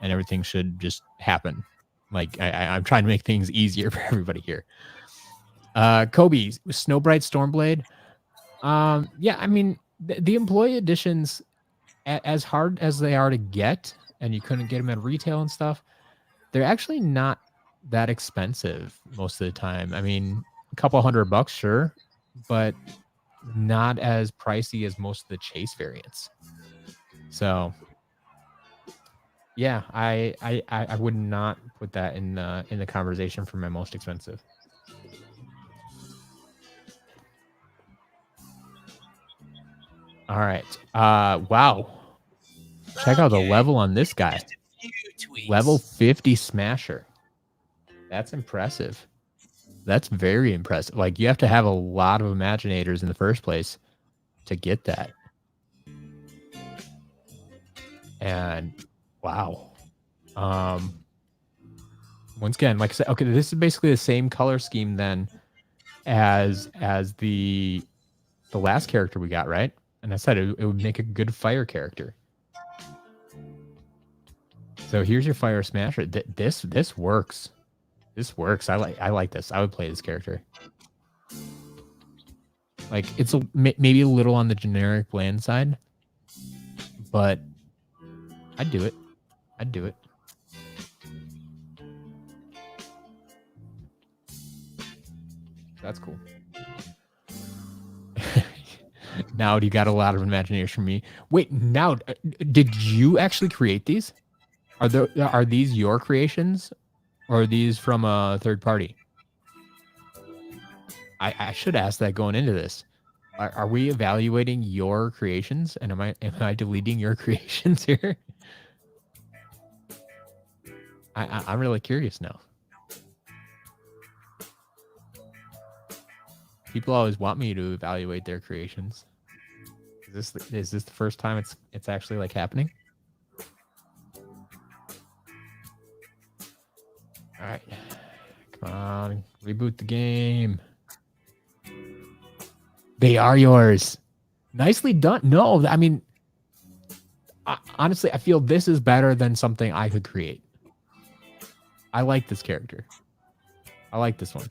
[SPEAKER 1] everything should just happen Like I'm trying to make things easier for everybody here. Kobe, Snowbright, Stormblade. Yeah, I mean the employee editions, as hard as they are to get, and you couldn't get them at retail and stuff, they're actually not that expensive most of the time. I mean, a couple $100, sure, but not as pricey as most of the chase variants. So yeah, I would not put that in the conversation for my most expensive. All right. Wow. Check out the level on this guy. Level 50 Smasher. That's impressive. That's very impressive. Like, you have to have a lot of Imaginators in the first place to get that. And wow. Once again, like I said, okay, this is basically the same color scheme then as the last character we got, right? And I said it would make a good fire character. So here's your Fire Smasher. This works. This works. I like this. I would play this character. Like, it's maybe a little on the generic bland side, but I'd do it. I'd do it. That's cool. Now you got a lot of imagination from me. Wait, now did you actually create these? Are these your creations, or are these from a third party? I should ask that going into this. Are we evaluating your creations, and am I deleting your creations here? I'm really curious now. People always want me to evaluate their creations. Is this the first time it's actually like happening? All right, come on, reboot the game. They are yours. Nicely done. No, I mean, honestly, I feel this is better than something I could create. I like this character. I like this one.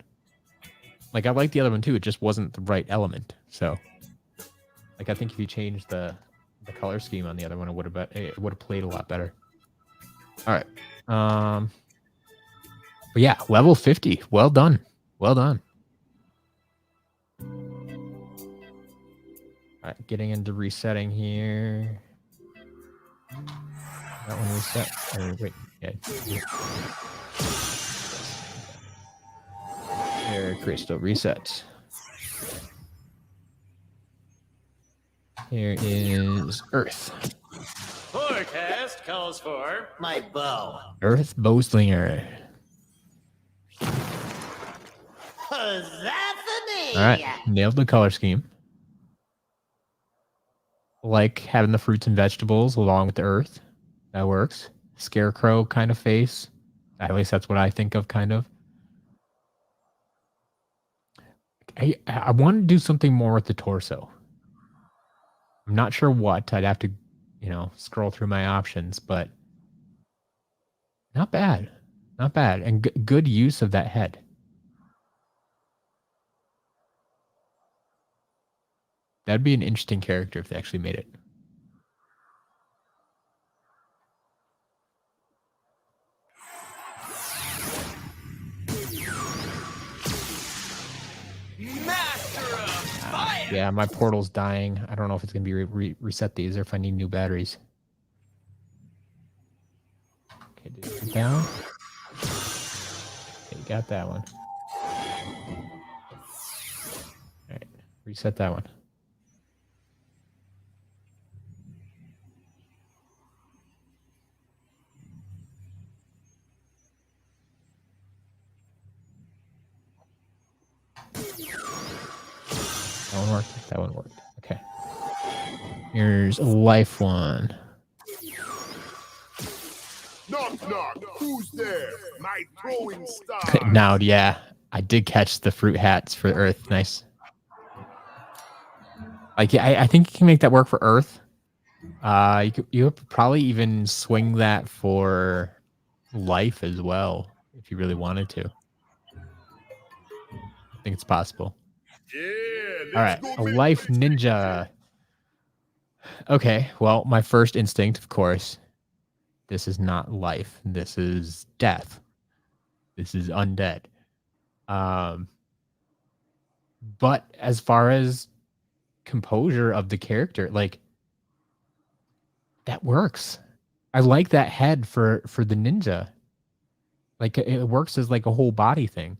[SPEAKER 1] Like, I like the other one too. It just wasn't the right element. So, like, I think if you changed the color scheme on the other one, it would have played a lot better. All right. But yeah, level 50. Well done. Well done. All right, getting into resetting here. That one reset. Or wait, yeah. Here, crystal reset. Here is Earth.
[SPEAKER 5] Forecast calls for my bow.
[SPEAKER 1] Earth Bowslinger.
[SPEAKER 5] Huzzafany!
[SPEAKER 1] All right, nailed the color scheme. Like having the fruits and vegetables along with the earth. That works. Scarecrow kind of face. At least that's what I think of, kind of. I want to do something more with the torso. I'm not sure what. I'd have to, scroll through my options, but not bad. Not bad. And good use of that head. That'd be an interesting character if they actually made it.
[SPEAKER 5] Master of fire!
[SPEAKER 1] Yeah, my portal's dying. I don't know if it's going to be reset these or if I need new batteries. Okay, did it down? Okay, got that one. All right, reset that one. That one worked. That one worked. Okay. Here's Life One.
[SPEAKER 4] Knock, knock. Who's there? My throwing star.
[SPEAKER 1] Now, yeah, I did catch the fruit hats for Earth. Nice. Like, I think you can make that work for Earth. You could probably even swing that for Life as well. if you really wanted to. I think it's possible.
[SPEAKER 4] Yeah,
[SPEAKER 1] All
[SPEAKER 4] let's
[SPEAKER 1] right,
[SPEAKER 4] go
[SPEAKER 1] a
[SPEAKER 4] make
[SPEAKER 1] life
[SPEAKER 4] this
[SPEAKER 1] ninja. Okay, well, my first instinct, of course, this is not life. This is death. This is undead. But as far as composure of the character, like, that works. I like that head for the ninja. Like, it works as like a whole body thing.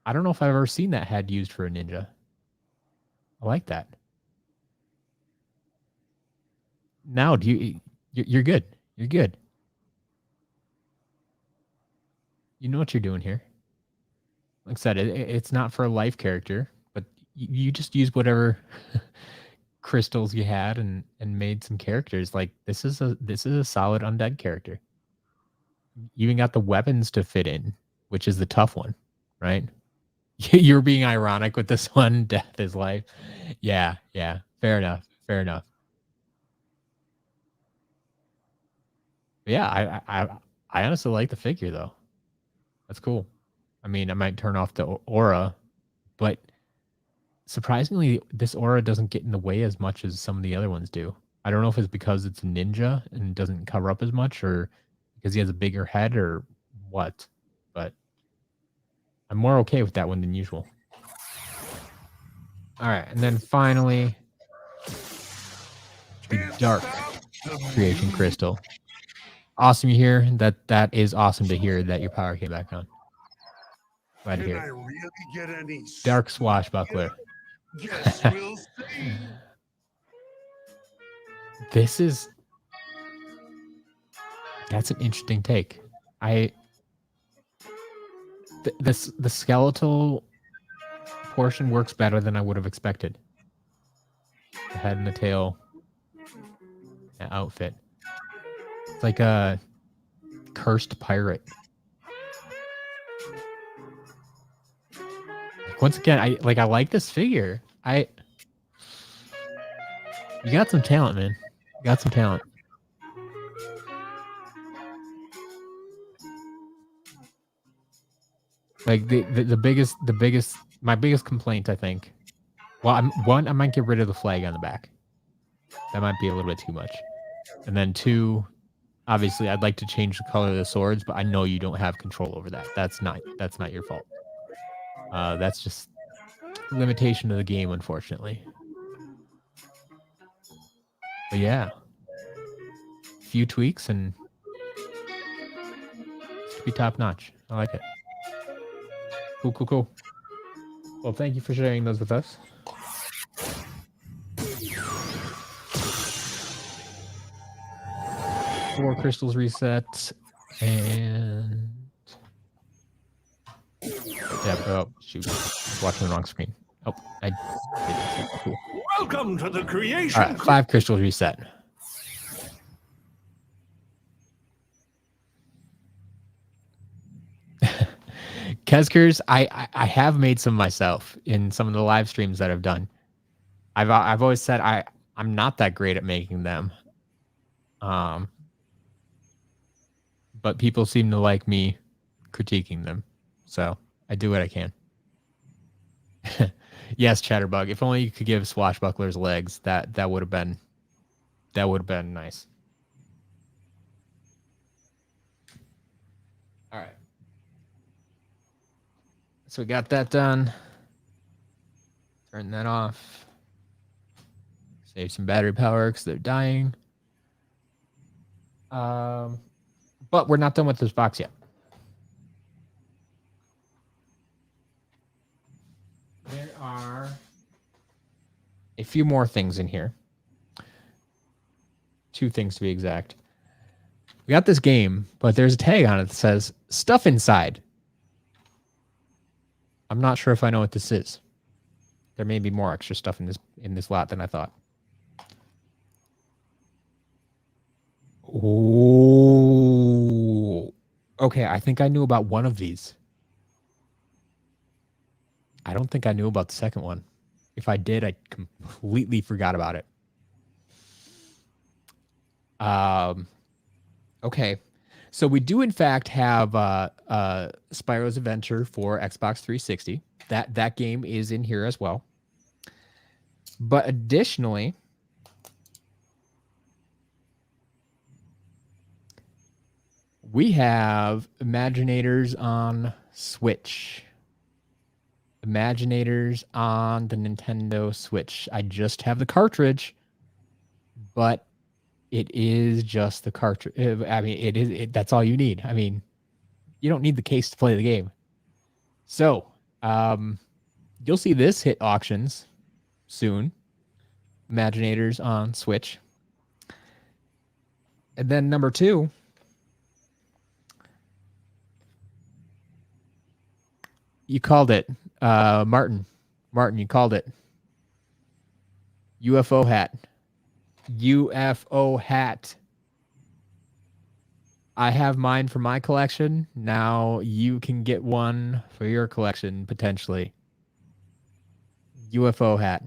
[SPEAKER 1] I don't know if I've ever seen that head used for a ninja. I like that. Now, you're good. You're good. You know what you're doing here. Like I said, it's not for a life character, but you just use whatever crystals you had and made some characters. Like, this is a solid undead character. You even got the weapons to fit in, which is the tough one, right? You're being ironic with this one. Death is life. Yeah. Fair enough. But yeah, I honestly like the figure though. That's cool. I mean, I might turn off the aura, but surprisingly, this aura doesn't get in the way as much as some of the other ones do. I don't know if it's because it's a ninja and doesn't cover up as much, or because he has a bigger head, or what. But I'm more okay with that one than usual. All right, and then finally, the dark creation crystal. Awesome to hear. That is awesome to hear that your power came back on. Glad to
[SPEAKER 4] Can
[SPEAKER 1] hear
[SPEAKER 4] I
[SPEAKER 1] it.
[SPEAKER 4] really get any
[SPEAKER 1] Dark swashbuckler.
[SPEAKER 4] Guess we'll see.
[SPEAKER 1] That's an interesting take. The skeletal portion works better than I would have expected. The head and the tail outfit. It's like a cursed pirate. Once again, I like this figure. You got some talent, man. You got some talent. Like the biggest my biggest complaint, I think. Well, I might get rid of the flag on the back. That might be a little bit too much. And then two, obviously, I'd like to change the color of the swords, but I know you don't have control over that. That's not your fault. That's just limitation of the game, unfortunately. But yeah, a few tweaks and it should be top notch. I like it. Cool. Well, thank you for sharing those with us. 4 crystals reset, and oh shoot, watching the wrong screen. Oh, I did. Cool.
[SPEAKER 4] Welcome to the creation.
[SPEAKER 1] All right, 5 crystals reset. Keskers, I have made some myself in some of the live streams that I've done. I've always said I'm not that great at making them. But people seem to like me critiquing them. So I do what I can. Yes, Chatterbug. If only you could give Swashbuckler's legs, that would have been nice. All right. So we got that done. Turn that off. Save some battery power because they're dying. But we're not done with this box yet. There are a few more things in here. 2 things to be exact. We got this game, but there's a tag on it that says stuff inside. I'm not sure if I know what this is. There may be more extra stuff in this lot than I thought. Oh, okay. I think I knew about one of these. I don't think I knew about the second one. If I did, I completely forgot about it. Okay. So we do in fact have Spyro's Adventure for Xbox 360. That game is in here as well. But additionally, we have Imaginators on Switch. Imaginators on the Nintendo Switch. I just have the cartridge, but it is just the cartridge. I mean, that's all you need. I mean, you don't need the case to play the game. So, you'll see this hit auctions soon. Imaginators on Switch. And then number 2, you called it. Martin, you called it. UFO hat. UFO hat. I have mine for my collection. Now you can get one for your collection, potentially. UFO hat.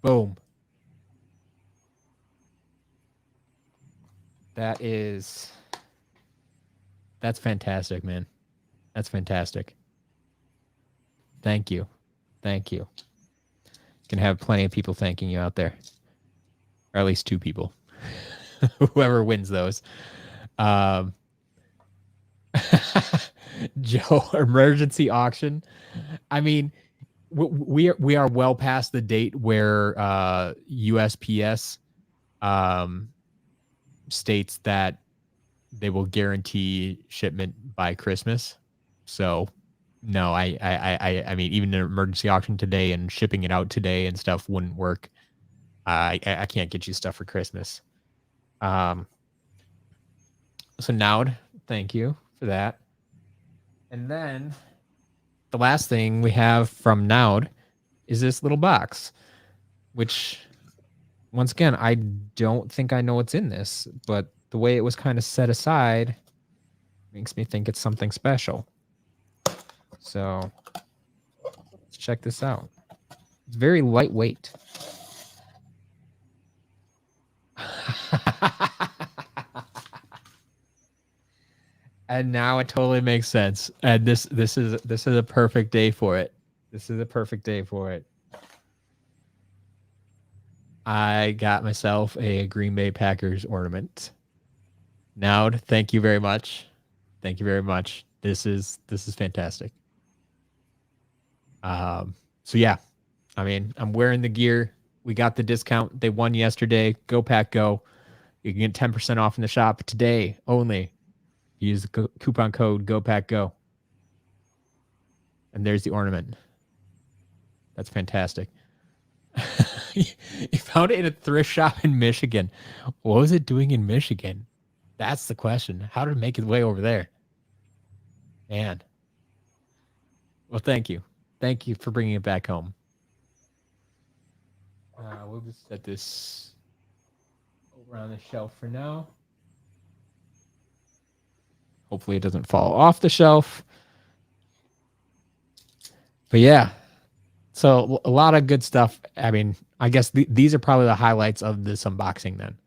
[SPEAKER 1] Boom. That's fantastic, man. That's fantastic. Thank you. Thank you. You can have plenty of people thanking you out there. Or at least 2 people. Whoever wins those. Joe, emergency auction. I mean, we are well past the date where USPS states that they will guarantee shipment by Christmas. So no, I mean, even an emergency auction today and shipping it out today and stuff wouldn't work. I can't get you stuff for Christmas. So Naud, thank you for that. And then the last thing we have from Naud is this little box, which once again, I don't think I know what's in this, but the way it was kind of set aside makes me think it's something special. So let's check this out. It's very lightweight. And now it totally makes sense. And this is a perfect day for it. This is a perfect day for it. I got myself a Green Bay Packers ornament. Naud, thank you very much. Thank you very much. This is fantastic. So yeah, I mean, I'm wearing the gear. We got the discount. They won yesterday. Go Pack Go. You can get 10% off in the shop today only. Use the coupon code GoPackGo. And there's the ornament. That's fantastic. You found it in a thrift shop in Michigan. What was it doing in Michigan? That's the question. How did it make its way over there? Man. Well, thank you. Thank you for bringing it back home. We'll just set this over on the shelf for now. Hopefully it doesn't fall off the shelf. But yeah, so a lot of good stuff. I mean, I guess these are probably the highlights of this unboxing then.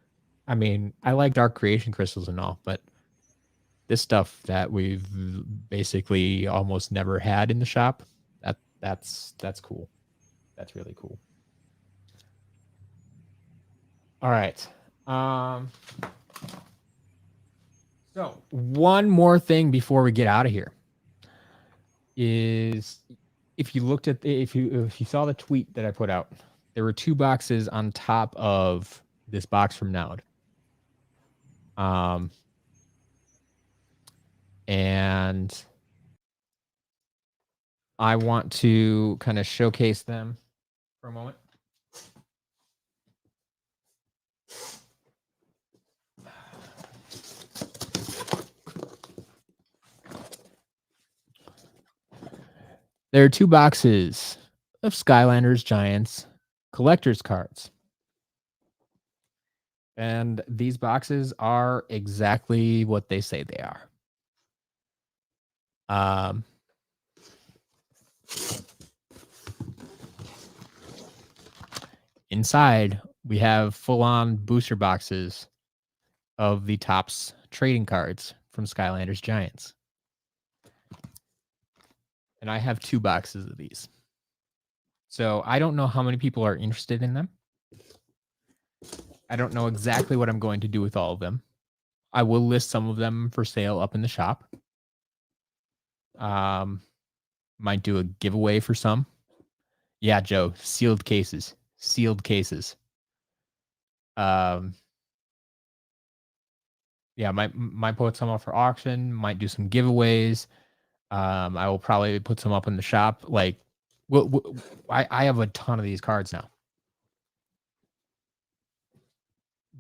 [SPEAKER 1] I mean, I like Dark Creation crystals and all, but this stuff that we've basically almost never had in the shop, that's cool. That's really cool. All right. So one more thing before we get out of here is if you looked at if you saw the tweet that I put out, there were 2 boxes on top of this box from Naud. And I want to kind of showcase them for a moment. There are 2 boxes of Skylanders Giants collector's cards. And these boxes are exactly what they say they are. Inside, we have full-on booster boxes of the Topps trading cards from Skylanders Giants. And I have 2 boxes of these. So I don't know how many people are interested in them. I don't know exactly what I'm going to do with all of them. I will list some of them for sale up in the shop. Might do a giveaway for some. Yeah, Joe, sealed cases. Sealed cases. Yeah, might put some up for auction, might do some giveaways. I will probably put some up in the shop. Like, I have a ton of these cards now.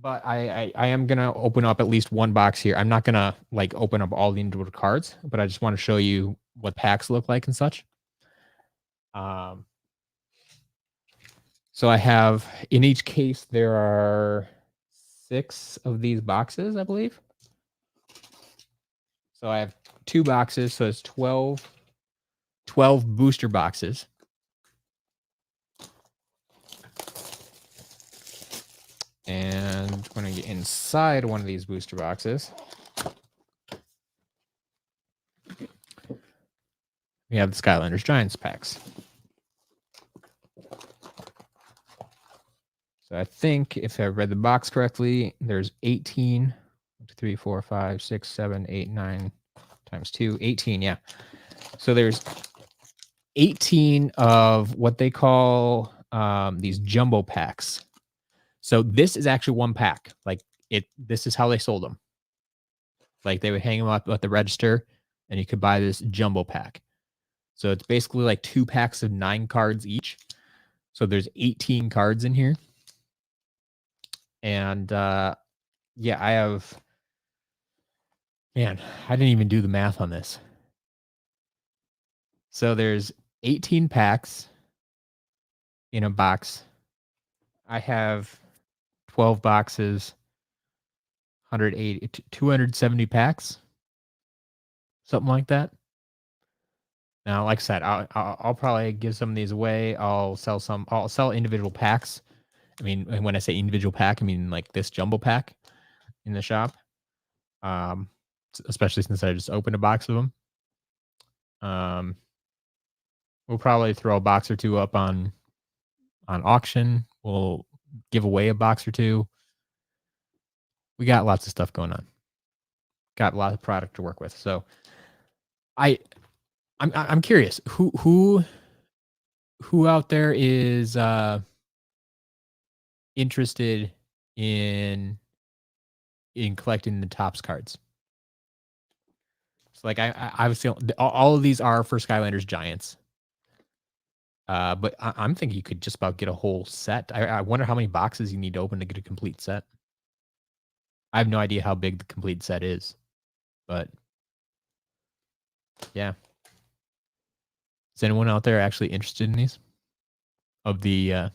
[SPEAKER 1] But I am gonna open up at least one box here. I'm not gonna like open up all the individual cards, but I just want to show you what packs look like and such. So I have in each case there are 6 of these boxes, I believe. So I have 2 boxes, so it's 12 booster boxes. And when I get inside one of these booster boxes, we have the Skylanders Giants packs. So I think if I read the box correctly, there's 18, 1, 2, 3, 4, 5, 6, 7, 8, 9 times 2, 18, yeah. So there's 18 of what they call these jumbo packs. So this is actually one pack. Like this is how they sold them. Like they would hang them up at the register and you could buy this jumbo pack. So it's basically like 2 packs of 9 cards each. So there's 18 cards in here. And yeah, I have, man, I didn't even do the math on this. So there's 18 packs in a box. I have 12 boxes, 180, 270 packs, something like that. Now, like I said, I'll probably give some of these away. I'll sell individual packs. I mean, when I say individual pack, I mean like this jumbo pack in the shop. Especially since I just opened a box of them. We'll probably throw a box or 2 up on auction. We'll give away a box or 2. We got lots of stuff going on. Got a lot of product to work with. So I'm curious who out there is interested in collecting the Topps cards. So like I was feeling all of these are for Skylanders Giants. But I'm thinking you could just about get a whole set. I wonder how many boxes you need to open to get a complete set. I have no idea how big the complete set is, but yeah. Is anyone out there actually interested in these? Of the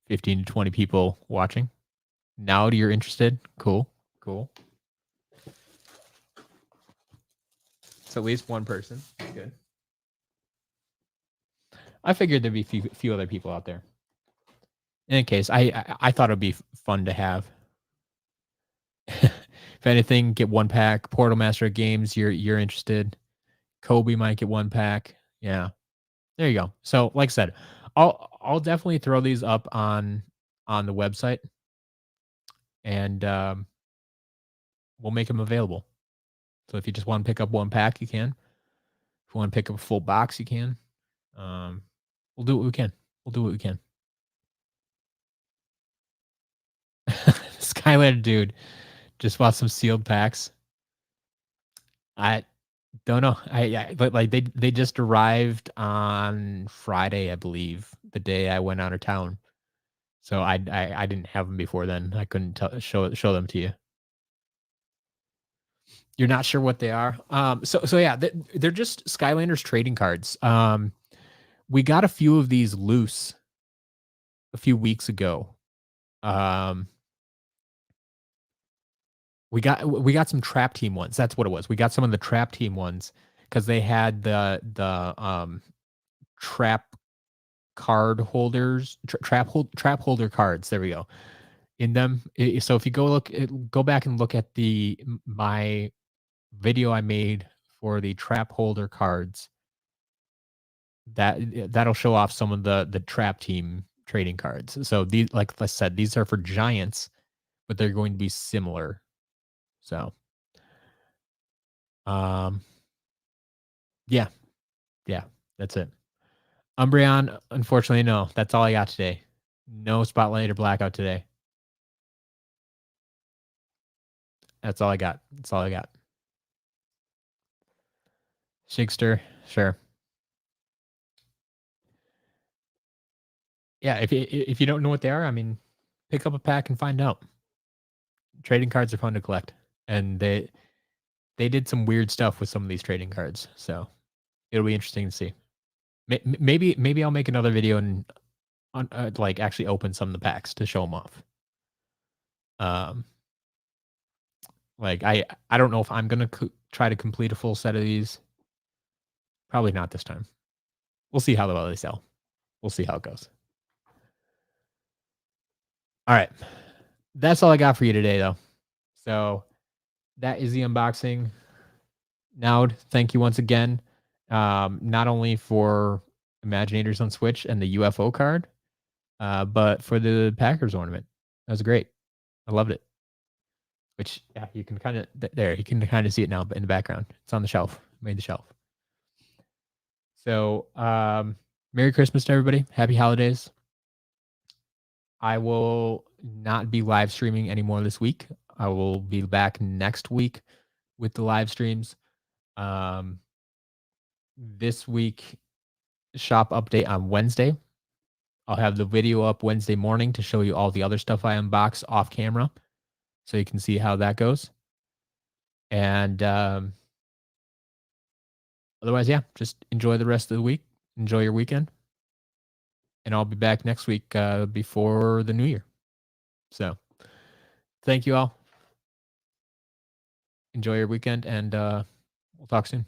[SPEAKER 1] 15 to 20 people watching. Now you're interested? Cool. It's at least one person. Good. I figured there'd be a few other people out there. In any case, I thought it'd be fun to have. If anything, get 1 pack. Portal Master Games, you're interested. Kobe might get 1 pack. Yeah. There you go. So, like I said, I'll definitely throw these up on the website, and we'll make them available. So if you just want to pick up 1 pack, you can. If you want to pick up a full box, you can. We'll do what we can. Skylander dude just bought some sealed packs. I don't know. But like they just arrived on Friday, I believe, the day I went out of town. So I didn't have them before then. I couldn't show them to you. You're not sure what they are. So yeah, they're just Skylanders trading cards. We got a few of these loose a few weeks ago. We got some trap team ones. That's what it was. We got some of the trap team ones because they had the trap card holders, trap holder cards. There we go. in them. So if you go back and look at my video I made for the trap holder cards, that'll show off some of the trap team trading cards. So these, like I said, these are for giants, but they're going to be similar. So, yeah, that's it. Umbreon, unfortunately, no. That's all I got today. No spotlight or blackout today. That's all I got. That's all I got. Shigster, sure. Yeah, if you don't know what they are, I mean, pick up a pack and find out. Trading cards are fun to collect, and they did some weird stuff with some of these trading cards, so it'll be interesting to see. Maybe I'll make another video and like actually open some of the packs to show them off. Like I don't know if I'm gonna try to complete a full set of these. Probably not this time. We'll see how well they sell. We'll see how it goes. All right. That's all I got for you today, though. So that is the unboxing. Now, thank you once again, not only for Imaginators on Switch and the UFO card, but for the Packers ornament. That was great. I loved it. Which, yeah, you can kind of there. You can kind of see it now in the background. It's on the shelf. Made the shelf. So, Merry Christmas to everybody. Happy holidays. I will not be live streaming anymore this week. I will be back next week with the live streams. This week, shop update on Wednesday. I'll have the video up Wednesday morning to show you all the other stuff I unbox off camera, so you can see how that goes. And otherwise, yeah, just enjoy the rest of the week. Enjoy your weekend. And I'll be back next week before the new year. So thank you all. Enjoy your weekend, and we'll talk soon.